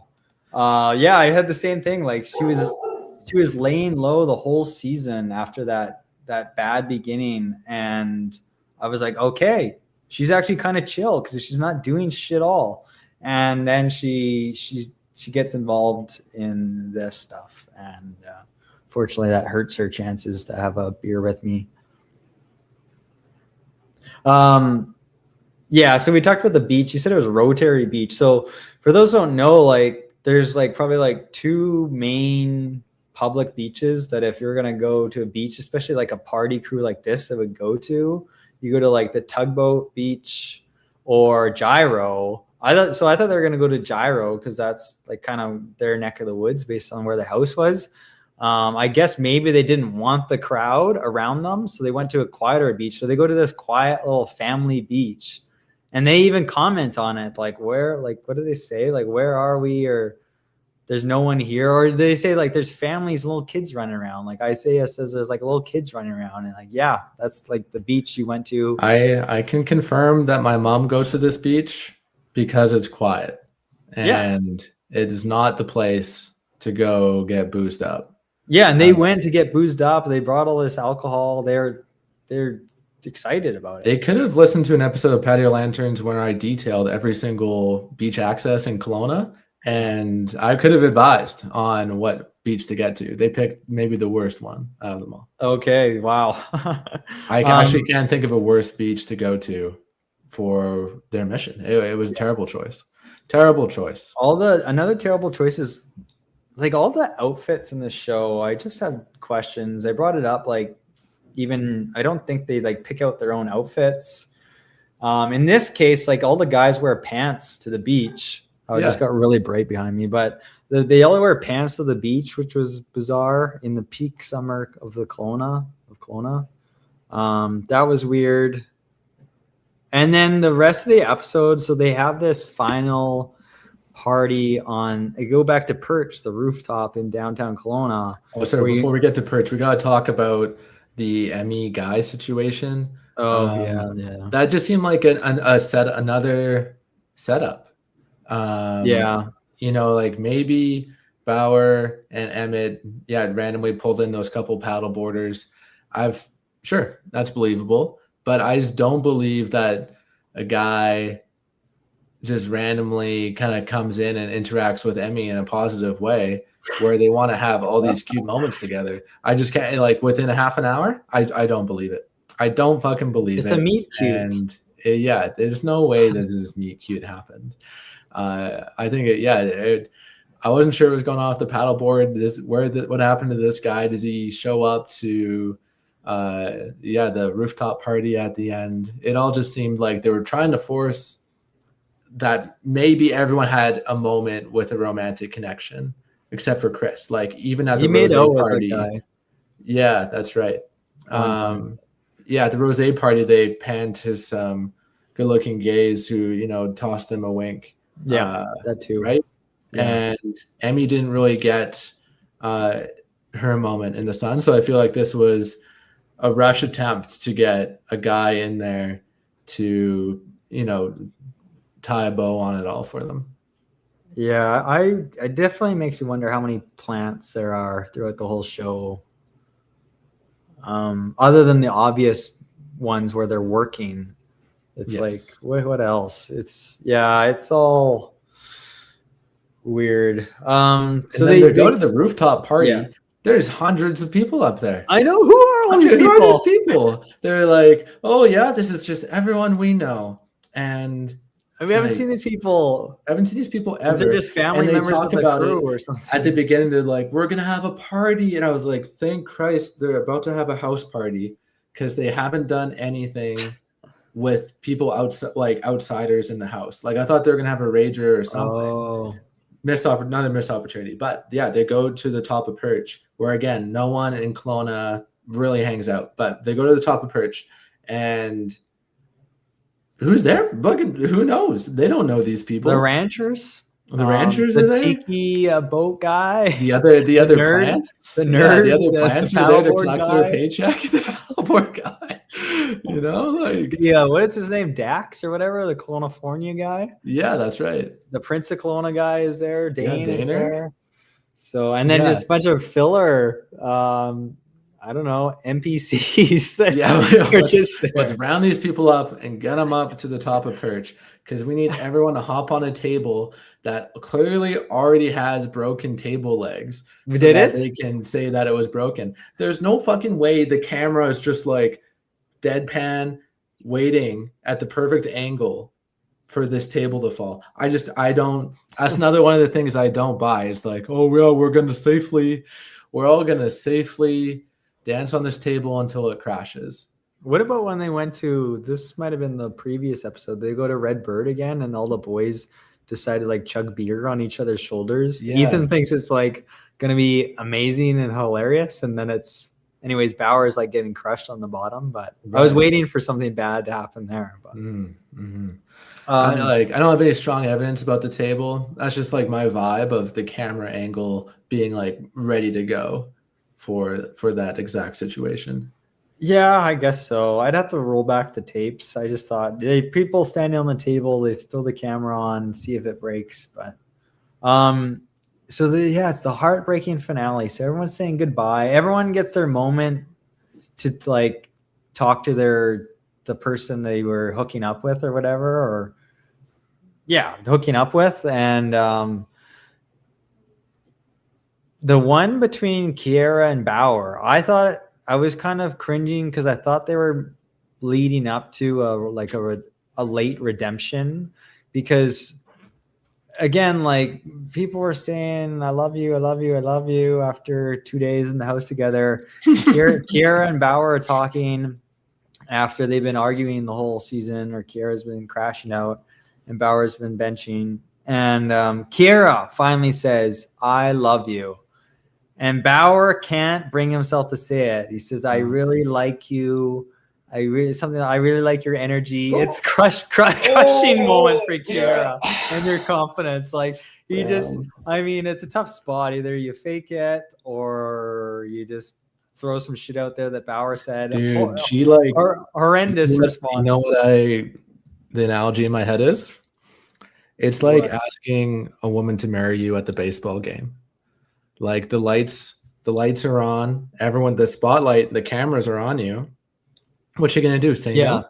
I had the same thing. Like, she was laying low the whole season after that bad beginning, and I was like, okay, she's actually kind of chill because she's not doing shit all. And then she gets involved in this stuff, and Fortunately, that hurts her chances to have a beer with me. Yeah, so we talked about the beach. You said it was Rotary Beach. So for those who don't know, like there's like probably like two main public beaches that if you're gonna go to a beach, especially like a party crew like this that would go to, you go to like the Tugboat Beach or Gyro. I thought they were gonna go to Gyro because that's like kind of their neck of the woods based on where the house was. I guess maybe they didn't want the crowd around them, so they went to a quieter beach. So they go to this quiet little family beach. And they even comment on it, like where, like what do they say? Like where are we? Or there's no one here. Or they say like there's families, little kids running around. Like Isaiah says there's like little kids running around. And like, yeah, that's like the beach you went to. I can confirm that my mom goes to this beach because it's quiet. And it is not the place to go get boozed up. Yeah, and they went to get boozed up. They brought all this alcohol. They're excited about it. They could have listened to an episode of Patio Lanterns where I detailed every single beach access in Kelowna, and I could have advised on what beach to get to. They picked maybe the worst one out of them all. Okay, wow. I actually can't think of a worse beach to go to for their mission. It was a terrible choice. Terrible choice. Another terrible choice is like all the outfits in the show. I just have questions. I brought it up like even I don't think they like pick out their own outfits. In this case, like all the guys wear pants to the beach. Oh, it just got really bright behind me, but they all wear pants to the beach, which was bizarre in the peak summer of Kelowna. That was weird. And then the rest of the episode, so they have this final party on. They go back to Perch, the rooftop in downtown Kelowna. Oh, sorry. Before we get to Perch, we got to talk about the Emmy guy situation. Yeah. That just seemed like another setup. You know, like maybe Bauer and Emmett, randomly pulled in those couple paddle boarders. Sure, that's believable, but I just don't believe that a guy just randomly kind of comes in and interacts with Emmy in a positive way where they want to have all these cute moments together. I just can't, like within a half an hour, I don't believe it. I don't fucking believe it. It's a meet cute. And there's no way that this meet cute happened. I think I wasn't sure what was going on with the paddleboard. What happened to this guy? Does he show up to the rooftop party at the end? It all just seemed like they were trying to force that maybe everyone had a moment with a romantic connection, except for Chris. Like even at the rosé party. Yeah, that's right. At the rosé party, they panned to some good-looking gays who, tossed him a wink. Yeah, that too. Right? Yeah. And Emmy didn't really get her moment in the sun. So I feel like this was a rush attempt to get a guy in there to, tie a bow on it all for them. Yeah, it definitely makes you wonder how many plants there are throughout the whole show. Other than the obvious ones where they're working. It's like, what else? It's all weird. So they go to the rooftop party. Yeah. There's hundreds of people up there. I know. Who are all these people? Who are these people? They're like, oh yeah, this is just everyone we know. And we haven't seen these people. I haven't seen these people ever. They're just family members of the crew or something. At the beginning, they're like, we're going to have a party. And I was like, thank Christ they're about to have a house party because they haven't done anything with people outsiders in the house. Like I thought they were going to have a rager or something. Another missed opportunity. But yeah, they go to the top of Perch where again, no one in Kelowna really hangs out, but they go to the top of Perch and who's there? Who knows? They don't know these people. The ranchers. The ranchers the are there. Tiki boat guy. The other nerd, plants. The nerd. The other plants are there to collect guy. their paycheck. The paddleboard guy. What is his name? Dax or whatever. The Kelowna guy. Yeah, that's right. The Prince of Kelowna guy is there. Dane is there. So and then just a bunch of filler. I don't know, NPCs that are just there. Let's round these people up and get them up to the top of Perch because we need everyone to hop on a table that clearly already has broken table legs. We did it? They can say that it was broken. There's no fucking way the camera is just like deadpan waiting at the perfect angle for this table to fall. I don't, that's another one of the things I don't buy. It's like, oh, well, we're all going to safely dance on this table until it crashes. What about when they went to, this might have been the previous episode, they go to Red Bird again and all the boys decide to like chug beer on each other's shoulders. Yeah. Ethan thinks it's like going to be amazing and hilarious. And then anyways, Bauer is like getting crushed on the bottom, but I was waiting for something bad to happen there. But I don't have any strong evidence about the table. That's just like my vibe of the camera angle being like ready to go for that exact situation. yeah, I guess so. I'd have to roll back the tapes. I just thought people standing on the table, they throw the camera on, see if it breaks. But it's the heartbreaking finale. So everyone's saying goodbye. Everyone gets their moment to like talk to the person they were hooking up with or whatever, hooking up with. And the one between Kiera and Bauer, I thought I was kind of cringing because I thought they were leading up to a late redemption, because again, like people were saying, I love you, I love you, I love you after 2 days in the house together. Kiera and Bauer are talking after they've been arguing the whole season, or Kiera's been crashing out and Bauer's been benching. And Kiera finally says, I love you. And Bauer can't bring himself to say it. He says, I really like you. I really like your energy. It's crushing moment for Kiera and their confidence. Like it's a tough spot. Either you fake it or you just throw some shit out there that Bauer said. Dude, horrendous response. You know what the analogy in my head is? It's like asking a woman to marry you at the baseball game. Like the lights are on. Everyone, the spotlight, the cameras are on you. What's she gonna do? Say no?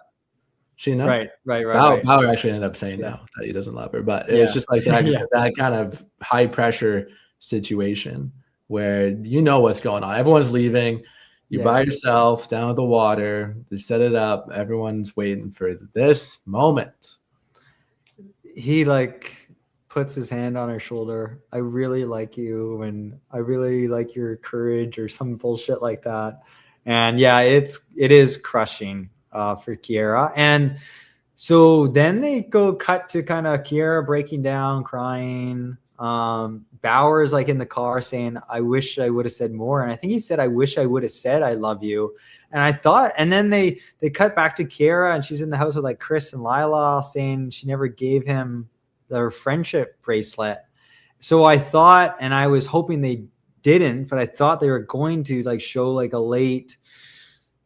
She no? Right. Bauer actually ended up saying no, that he doesn't love her. But it was just like that, that kind of high pressure situation where you know what's going on. Everyone's leaving. You're by yourself down at the water. They set it up. Everyone's waiting for this moment. He puts his hand on her shoulder. I really like you, and I really like your courage, or some bullshit like that. And it is crushing for Kiera. And so then they cut to kind of Kiera breaking down, crying. Bauer's like in the car saying, I wish I would have said more. And I think he said, I wish I would have said I love you. And I thought, and then they cut back to Kiera, and she's in the house with like Chris and Lila, saying she never gave him their friendship bracelet. So I thought, and I was hoping they didn't, but I thought they were going to show like a late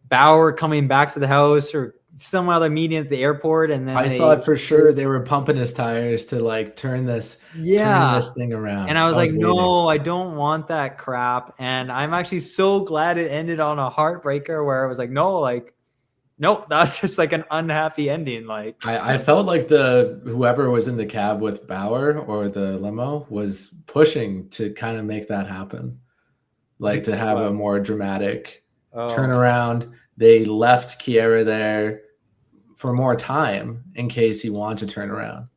Bauer coming back to the house, or some other meeting at the airport. And then I thought for sure they were pumping his tires to turn this thing around. And I was like, no, I don't want that crap. And I'm actually so glad it ended on a heartbreaker where it was like, nope, that's just like an unhappy ending. I felt like whoever was in the cab with Bauer or the limo was pushing to kind of make that happen, to have a more dramatic turnaround. They left Kiera there for more time in case he wanted to turn around.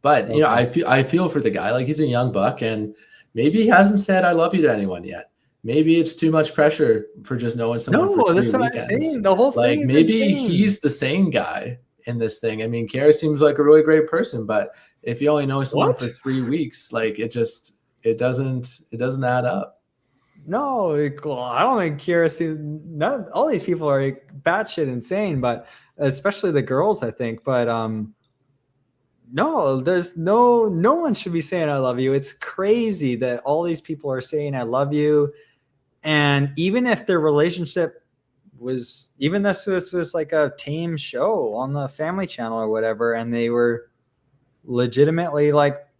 But I feel for the guy. He's a young buck, and maybe he hasn't said I love you to anyone yet. Maybe it's too much pressure for just knowing someone. No, that's what I'm saying. The whole thing is maybe insane. He's the same guy in this thing. I mean, Kiera seems like a really great person, but if you only know someone for 3 weeks, it doesn't add up. No, I don't think Kiera seems. All these people are batshit insane, but especially the girls, I think. But no, there's no one should be saying I love you. It's crazy that all these people are saying I love you. And even if their relationship was, even this was like a tame show on the Family Channel or whatever, and they were legitimately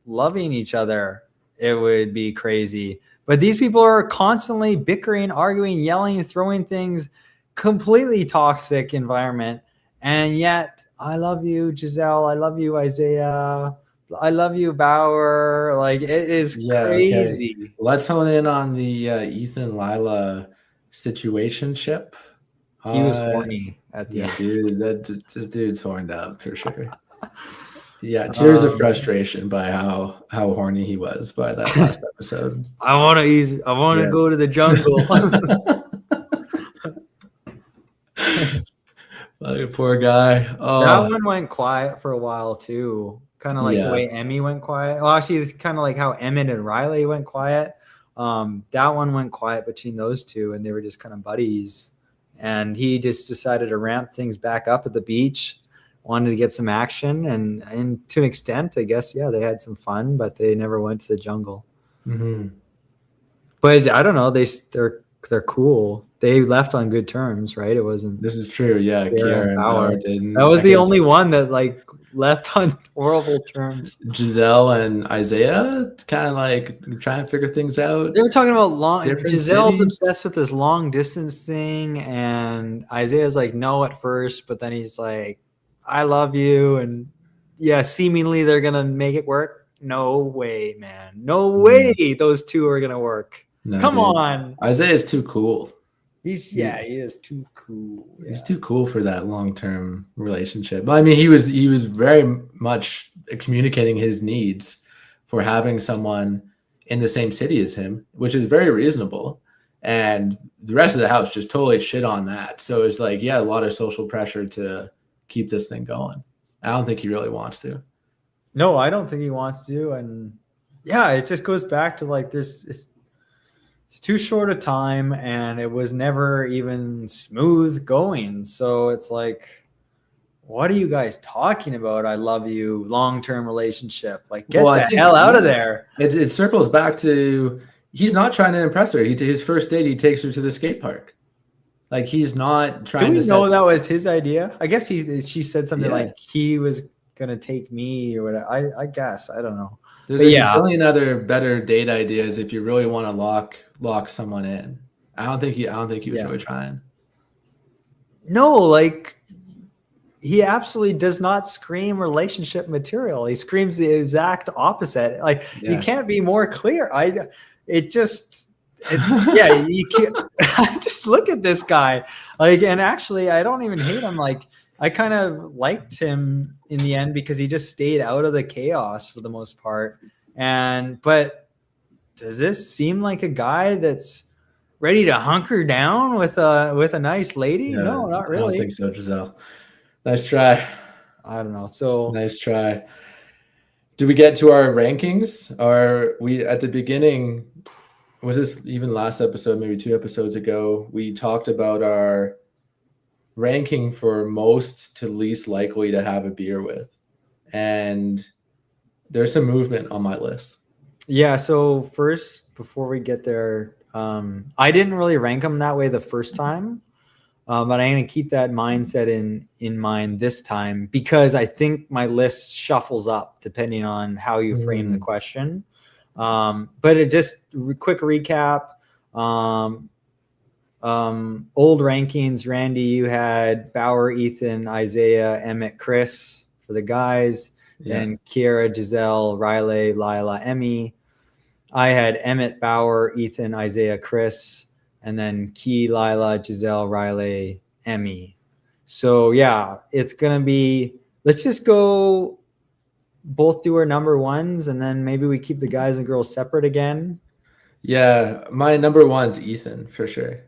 loving each other, it would be crazy. But these people are constantly bickering, arguing, yelling, throwing things, completely toxic environment. And yet I love you, Giselle. I love you, Isaiah. I love you, Bauer. Like, it is Yeah, okay. crazy. Let's hone in on the Ethan Lila situationship. He was horny at the Yeah, end. dude, this dude's horned up for sure. Yeah, tears of Um, frustration by how horny he was by that last episode. I want to use. I want to Yeah. go to the jungle. Like, poor guy. That Oh, one went quiet for a while too. Kind of like the yeah. way Emmy went quiet. Well, actually, it's kind of like how Emmett and Riley went quiet. That one went quiet between those two, and they were just kind of buddies. And he just decided to ramp things back up at the beach. Wanted to get some action, and to an extent, I guess, yeah, they had some fun, but they never went to the jungle. Hmm. But I don't know. They're cool. They left on good terms, right? It wasn't. This is true. Yeah, Kiara and Bauer didn't. That was I the guess only one that like left on horrible terms. Giselle and Isaiah kind of like trying to figure things out. They were talking about long. Different Giselle's cities? obsessed with this long distance thing, and Isaiah's like no at first, but then he's like, "I love you," and yeah, seemingly they're gonna make it work. No way, man. No way those two are gonna work. No, Come dude. on. Isaiah's too cool. He is too cool. He's Yeah. too cool for that long-term relationship. I mean, he was very much communicating his needs for having someone in the same city as him, which is very reasonable. And the rest of the house just totally shit on that. So it's like, yeah, a lot of social pressure to keep this thing going. I don't think he really wants to. No, I don't think he wants to, and yeah, it just goes back to like this. It's too short a time, and it was never even smooth going. So it's like, what are you guys talking about? I love you, long-term relationship. Like, get Well, I the think- hell out of there. It circles back to he's not trying to impress her. His first date, he takes her to the skate park. Like, he's not trying Do we to know set- that was his idea? I guess she said something Yeah. like he was gonna take me or whatever. I guess I don't know. There's But like yeah. a billion other better date ideas if you really want to lock someone in. I don't think he was Yeah. really trying. No, like he absolutely does not scream relationship material. He screams the exact opposite. Like you Yeah. can't be more clear. It's yeah, you can't just look at this guy. Like, and actually I don't even hate him. Like I kind of liked him in the end because he just stayed out of the chaos for the most part. But does this seem like a guy that's ready to hunker down with a nice lady? Yeah, No, not I really. don't think so, Giselle. Nice try. I don't know. So Nice try. Do we get to our rankings? Or we at the beginning? Was this even last episode? Maybe 2 episodes ago, we talked about our ranking for most to least likely to have a beer with, and there's some movement on my list. yeah. So first, before we get there, I didn't really rank them that way the first time, but I'm going to keep that mindset in mind this time because I think my list shuffles up depending on how you frame the question. But it just quick recap. Old rankings, Randy, you had Bauer, Ethan, Isaiah, Emmett, Chris for the guys, then Kiera, Giselle, Riley, Lila, Emmy. I had Emmett, Bauer, Ethan, Isaiah, Chris, and then Key, Lila, Giselle, Riley, Emmy. So yeah, it's gonna be. Let's just go. Both do our number ones, and then maybe we keep the guys and girls separate again. Yeah, my number one's Ethan for sure.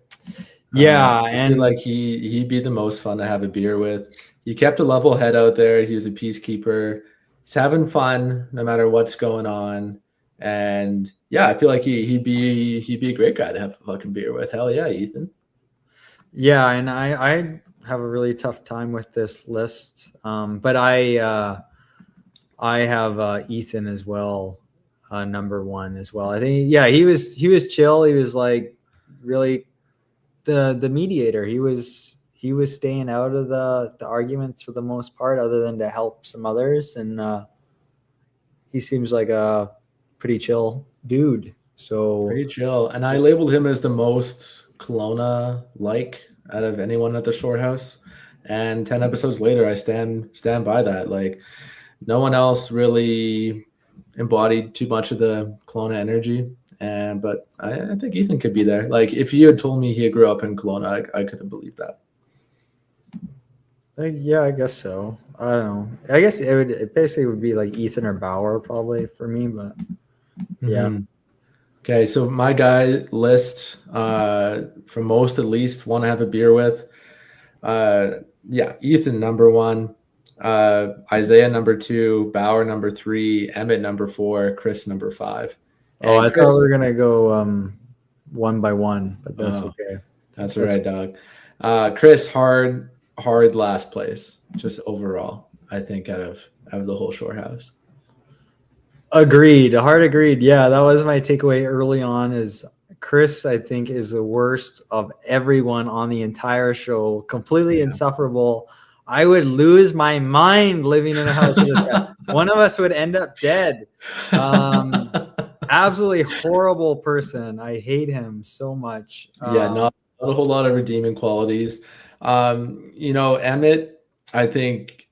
Yeah, I and feel like he'd be the most fun to have a beer with. He kept a level head out there. He was a peacekeeper. He's having fun no matter what's going on. And yeah, I feel like he'd be a great guy to have a fucking beer with. Hell yeah, Ethan. yeah, and I have a really tough time with this list, but I have Ethan as well, number one as well. I think he was chill. He was like really the mediator. He was staying out of the arguments for the most part, other than to help some others, and he seems like a pretty chill dude. So Pretty chill. And I labeled him as the most Kelowna like out of anyone at the Shore House. And 10 episodes later, I stand by that. Like, no one else really embodied too much of the Kelowna energy. But I think Ethan could be there. Like, if you had told me he grew up in Kelowna, I could have believed that. Yeah, I guess so. I don't know. I guess it basically would be like Ethan or Bauer probably for me, but yeah. Mhm. Okay, so my guy list, from most at least, want to have a beer with. Yeah, Ethan number 1, Isaiah number 2, Bauer number 3, Emmett number 4, Chris number 5. Oh, And I thought Chris, we were gonna go one by one, but that's oh, okay. that's all right, dog. Chris, hard last place, just overall. I think out of the whole shore house. Agreed. Hard agreed. Yeah, that was my takeaway early on. Is Chris, I think, is the worst of everyone on the entire show. Completely insufferable. I would lose my mind living in a house with this guy. One of us would end up dead. Absolutely horrible person. I hate him so much. Yeah, not a whole lot of redeeming qualities. Emmett, I think,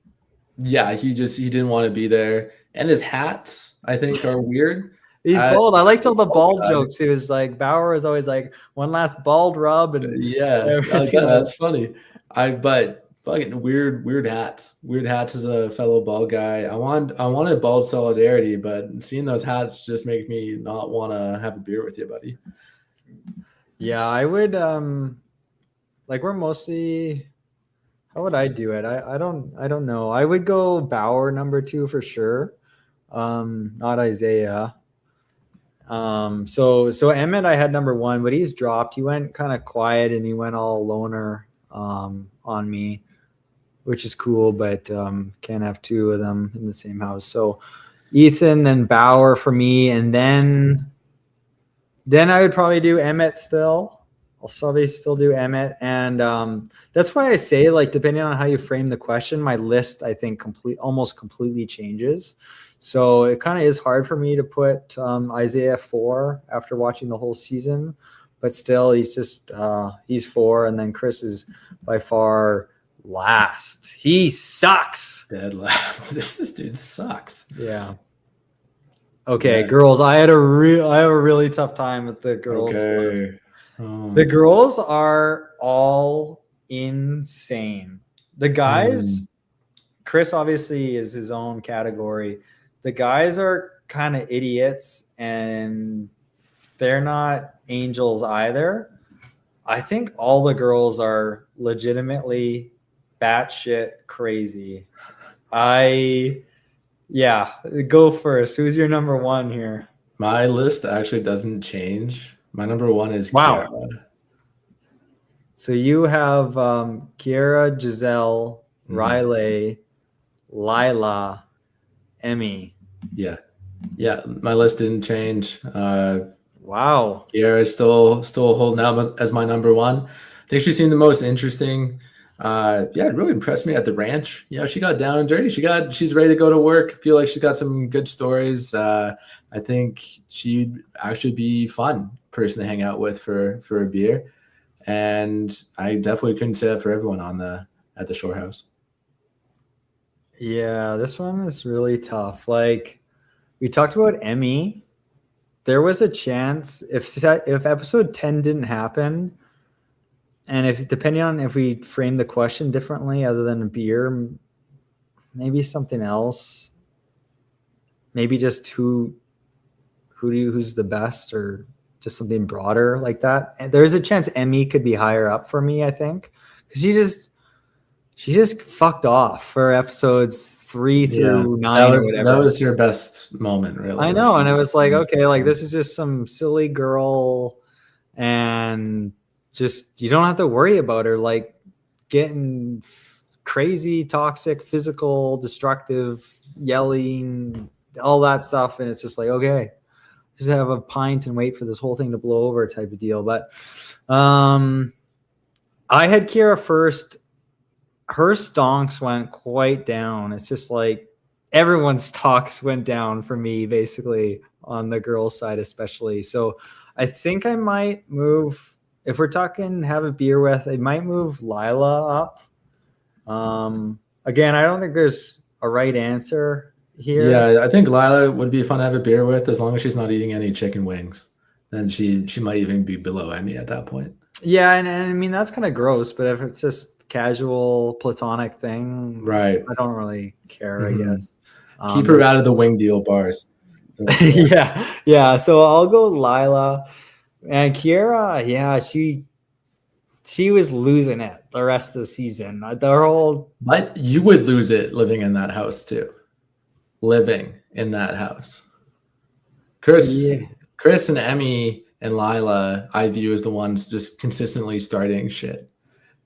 yeah, he didn't want to be there. And his hats, I think, are weird. He's bald. I liked all the bald jokes. He was like, Bauer was always like, one last bald rub. And yeah, that's funny. But fucking weird hats. Weird hats as a fellow bald guy. I wanted bald solidarity, but seeing those hats just make me not want to have a beer with you, buddy. Yeah, I would we're mostly, how would I do it? I don't know. I would go Bauer number 2 for sure. Not Isaiah. So Emmett I had number 1, but he's dropped. He went kind of quiet and he went all loner on me, which is cool, but can't have 2 of them in the same house. So Ethan, then Bauer for me, and then I would probably do Emmett still. I'll probably still do Emmett, and that's why I say, like, depending on how you frame the question, my list I think almost completely changes. So it kind of is hard for me to put Isaiah 4 after watching the whole season, but still he's just he's 4, and then Chris is by far last. He sucks. Dead last. This dude sucks. Yeah. Okay, girls. I have a really tough time with the girls. Okay. The girls are all insane. The guys, Chris obviously is his own category. The guys are kind of idiots, and they're not angels either. I think all the girls are legitimately batshit crazy. Yeah, go first. Who's your number 1 here? My list actually doesn't change. My number 1 is Wow. Kiara. So you have Kiara, Giselle, Riley, Lila, Emmy. Yeah. My list didn't change. Wow. Kiara is still holding out as my number 1. I think she seemed the most interesting. It really impressed me at the ranch. She got down and dirty. She's ready to go to work. I feel like she's got some good stories. I think she'd actually be fun person to hang out with for a beer. And I definitely couldn't say that for everyone at the Shore House. Yeah, this one is really tough. Like, we talked about Emmy. There was a chance if episode 10 didn't happen, and if depending on if we frame the question differently other than a beer, maybe something else. Maybe just who's the best, or just something broader like that. And there's a chance Emmy could be higher up for me, I think, because she just fucked off for episodes 3 through 9 or whatever. That was your best moment, really. I know, and it was like, okay, like this is just some silly girl, and just you don't have to worry about her like getting crazy, toxic, physical, destructive, yelling, all that stuff, and it's just like, okay, just have a pint and wait for this whole thing to blow over type of deal. But I had Kira first. Her stonks went quite down. It's just like everyone's stonks went down for me, basically, on the girls' side especially. So I think I might move, if we're talking have a beer with, I might move Lila up. Again, I don't think there's a right answer here. Yeah, I think Lila would be fun to have a beer with as long as she's not eating any chicken wings. Then she might even be below Emmy at that point. Yeah, and I mean that's kind of gross, but if it's just casual platonic thing, Right. I don't really care, Mhm. I guess. Keep her out of the wing deal bars. yeah. So I'll go Lila and Kiera. Yeah, she was losing it the rest of the season. The whole But you would lose it living in that house too. Living in that house. Chris and Emmy and Lila, I view as the ones just consistently starting shit.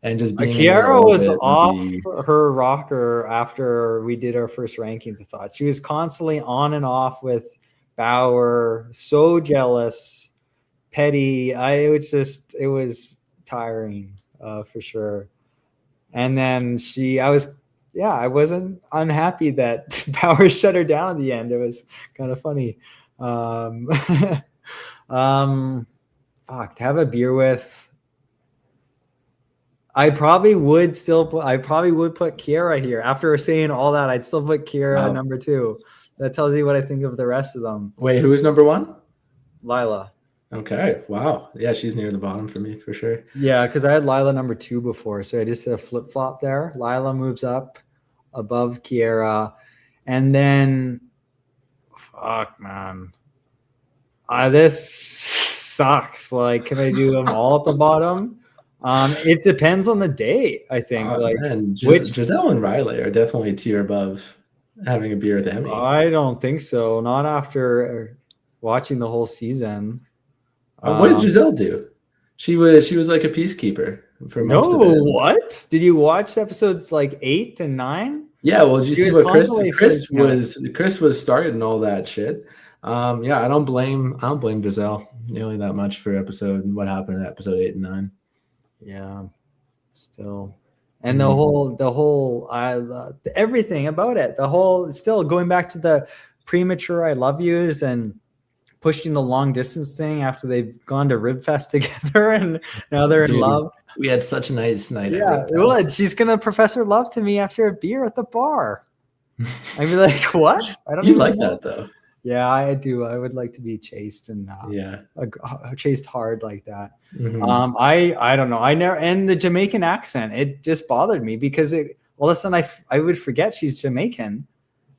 And just being in there Kiara all was of it would off be- her rocker after we did our first rankings. I thought she was constantly on and off with Bauer, so jealous, petty. It was tiring for sure. And then I wasn't unhappy that Bauer shut her down at the end. It was kind of funny. To have a beer with. I probably would put Kiera here. After saying all that, I'd still put Kiera number 2. That tells you what I think of the rest of them. Wait, who is number 1? Lila. Okay. Wow. Yeah, she's near the bottom for me for sure. Yeah, because I had Lila number 2 before, so I just did a flip flop there. Lila moves up above Kiera, and then, fuck, man, this sucks. Like, can I do them all at the bottom? It depends on the day, I think. Giselle and Riley are definitely a tier above having a beer with Emmy. I don't think so. Not after watching the whole season. What did Giselle do? She was like a peacekeeper for most of it. What? Did you watch episodes like 8 and 9? Yeah, well, did you see what Chris was starting all that shit? Yeah, I don't blame Giselle nearly that much for what happened in episode 8 and 9. Yeah, still, and the whole everything about it, still going back to the premature I love yous and pushing the long distance thing after they've gone to Ribfest together and now they're in love. We had such a nice night. Yeah, well, she's gonna profess her love to me after a beer at the bar. I'd be like, what? I don't. You like that though? Yeah, I do. I would like to be chased and chased hard like that. Mm-hmm. I don't know. I never, and the Jamaican accent, it just bothered me because all of a sudden I would forget she's Jamaican,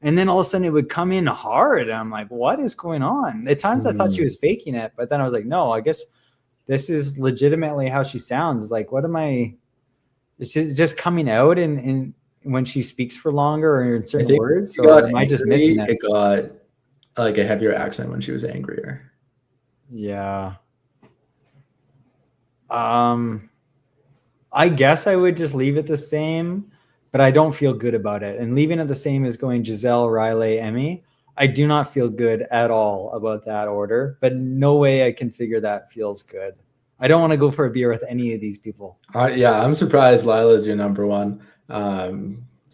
and then all of a sudden it would come in hard. And I'm like, what is going on? At times I thought she was faking it, but then I was like, no, I guess this is legitimately how she sounds. Like, what am I? Is it just coming out in when she speaks for longer or in certain words, or am I just missing it? It got like a heavier accent when she was angrier. Yeah. I guess I would just leave it the same, but I don't feel good about it. And leaving it the same as going Giselle, Riley, Emmy, I do not feel good at all about that order, but no way I can figure that feels good. I don't want to go for a beer with any of these people. I'm surprised Lila's your number 1.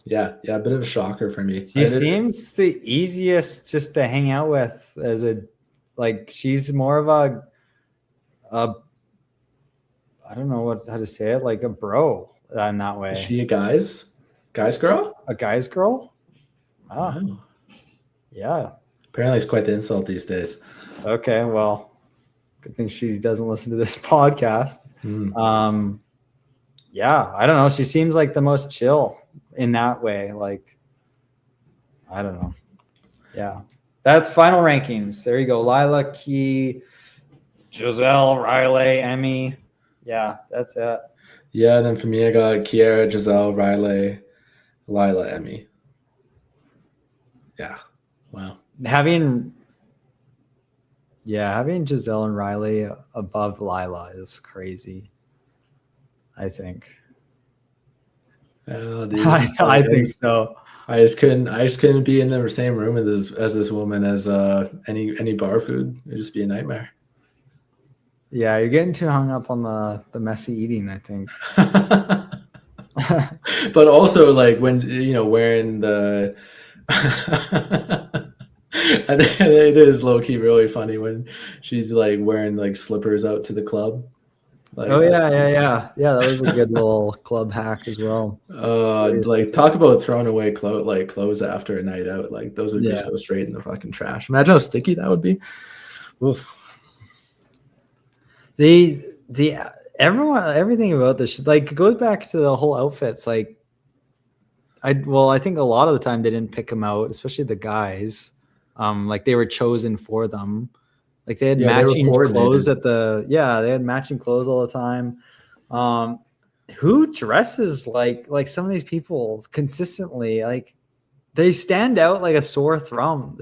Yeah, a bit of a shocker for me. She seems the easiest just to hang out with she's more of a I don't know how to say it, like a bro in that way. Is she a guy's girl? A guy's girl? Oh. Yeah. Apparently it's quite the insult these days. Okay, well, good thing she doesn't listen to this podcast. Yeah, I don't know. She seems like the most chill in that way. Like, I don't know. Yeah. That's final rankings. There you go. Lila, Key, Giselle, Riley, Emmy. Yeah, that's it. Yeah, and then for me, I got Kiera, Giselle, Riley, Lila, Emmy. Yeah. Wow. Having Giselle and Riley above Lila is crazy, I think. Oh, dude. I think so. I just couldn't be in the same room as this woman as any bar food. It'd just be a nightmare. Yeah, you're getting too hung up on the messy eating, I think. But also, like, when wearing the and it is low-key really funny when she's like wearing like slippers out to the club. Like, Oh yeah. That was a good little club hack as well. like talk about throwing away clothes after a night out. Like those would Yeah. just go straight in the fucking trash. Imagine how sticky that would be. Oof. Everything about this like it goes back to the whole outfits. Like I think a lot of the time they didn't pick them out, especially the guys. Like they were chosen for them. Like they had Yeah, they were matching clothes coordinated. they had matching clothes all the time. Who dresses like some of these people consistently? Like they stand out like a sore thumb,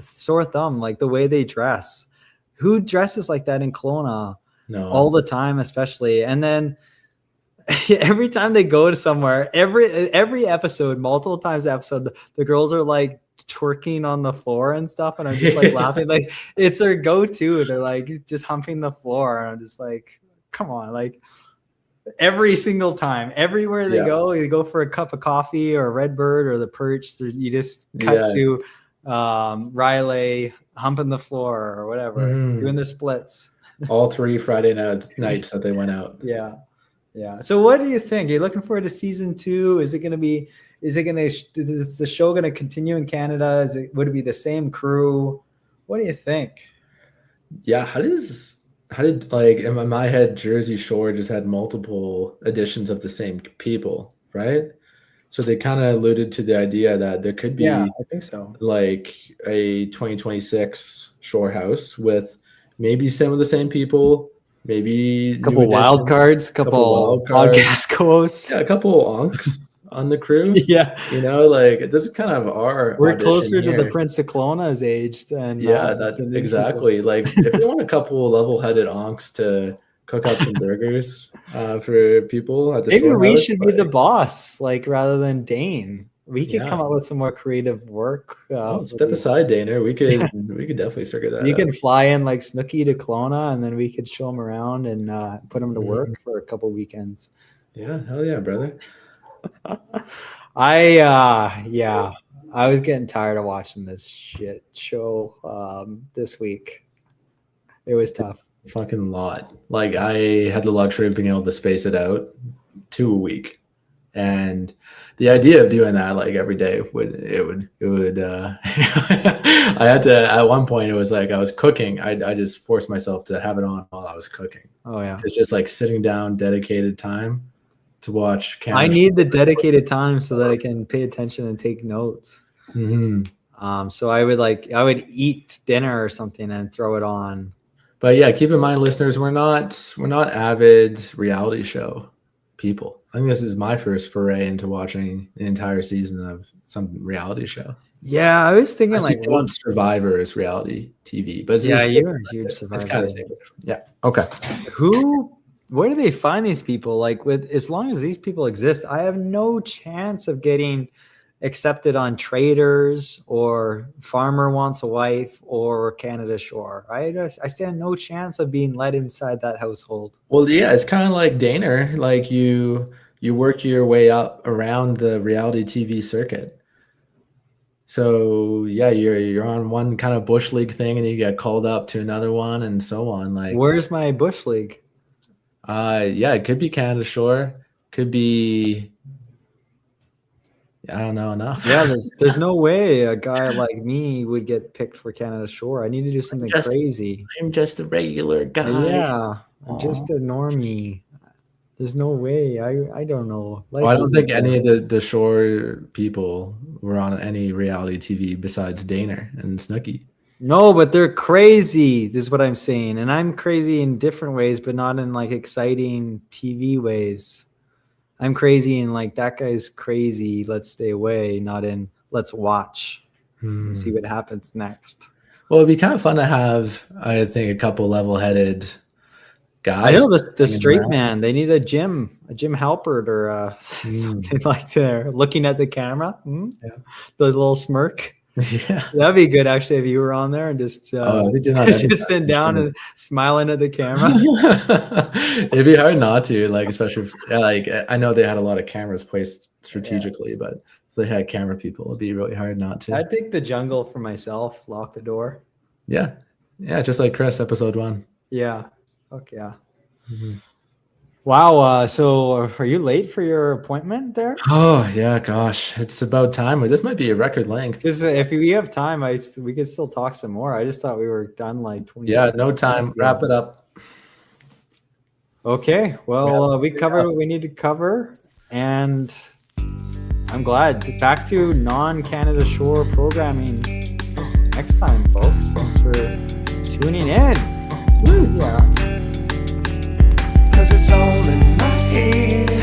like the way they dress. Who dresses like that in Kelowna No. all the time, especially? And then every time they go to somewhere, every episode, multiple times episode, the girls are like twerking on the floor and stuff, and I'm just like laughing. Like it's their go-to. They're like just humping the floor, and I'm just like, come on, like every single time, everywhere they go for a cup of coffee or a Redbird or the Perch, you just cut to Riley humping the floor or whatever, doing the splits. All 3 Friday nights that they went out. Yeah. So what do you think? Are you looking forward to season 2? Is the show going to continue in Canada? Would it be the same crew? What do you think? Yeah. How did like in my head, Jersey Shore just had multiple editions of the same people, right? So they kind of alluded to the idea that there could be, I think so, like a 2026 Shore House with maybe some of the same people, maybe a couple wild cards, couple podcast hosts, a couple onks on the crew. Yeah, like this is kind of our. We're closer to the Prince of Kelowna's age than exactly. Like if they want a couple level-headed onks to cook up some burgers for people at the maybe Shore we House, should be the boss, like rather than Dane. We could come up with some more creative work. Step aside, Dana. We could definitely figure that out. You can fly in like Snooki to Kelowna, and then we could show them around and put them to work for a couple weekends. Yeah, hell yeah, brother. I was getting tired of watching this shit show this week. It was tough. Fucking lot. Like I had the luxury of being able to space it out to a week. And the idea of doing that like every day would I had to, at one point it was like I was cooking. I just forced myself to have it on while I was cooking. Oh yeah. It's just like sitting down, dedicated time to watch Canada. I need the dedicated time so that I can pay attention and take notes. So I would eat dinner or something and throw it on. But yeah, keep in mind, listeners, we're not avid reality show people. I think this is my first foray into watching an entire season of some reality show. Yeah, I was thinking like one Survivor is reality TV, but you're a huge Survivor. It's kind of same. Yeah. Okay. Where do they find these people? Like as long as these people exist, I have no chance of getting accepted on Traders or Farmer Wants a Wife or Canada Shore. I stand no chance of being let inside that household. Well, yeah, it's kind of like Daner. Like you work your way up around the reality TV circuit. So yeah, you're on one kind of Bush League thing, and then you get called up to another one, and so on. Like, where's my Bush League? Yeah, it could be Canada Shore, could be. I don't know enough. Yeah, there's no way a guy like me would get picked for Canada Shore. I need to do something crazy. I'm just a regular guy. Yeah, I'm just a normie. There's no way. I don't know. Well, I don't think any of the Shore people were on any reality TV besides Daner and Snooki. No, but they're crazy. This is what I'm saying. And I'm crazy in different ways, but not in like exciting TV ways. I'm crazy in like that guy's crazy. Let's stay away, not in let's watch and see what happens next. Well, it'd be kind of fun to have, I think, a couple level-headed guys. I know the straight man. They need a Jim Halpert or something like that. Looking at the camera, the little smirk. Yeah, that'd be good actually if you were on there and just just sitting down and smiling at the camera. It'd be hard not to, like, especially if, like, I know they had a lot of cameras placed strategically, but if they had camera people, it'd be really hard not to. I'd take the jungle for myself, lock the door. Yeah, just like Chris, episode 1. Yeah. Okay. Wow. So are you late for your appointment there? Oh yeah, gosh, it's about time. This might be a record length. Because if we have time, we could still talk some more. I just thought we were done like 20. Yeah, no time. Wrap it up. Okay. Well, we covered what we need to cover, and I'm glad. Back to non-Canada Shore programming next time, folks. Thanks for tuning in. Woo. Cause it's all in my head.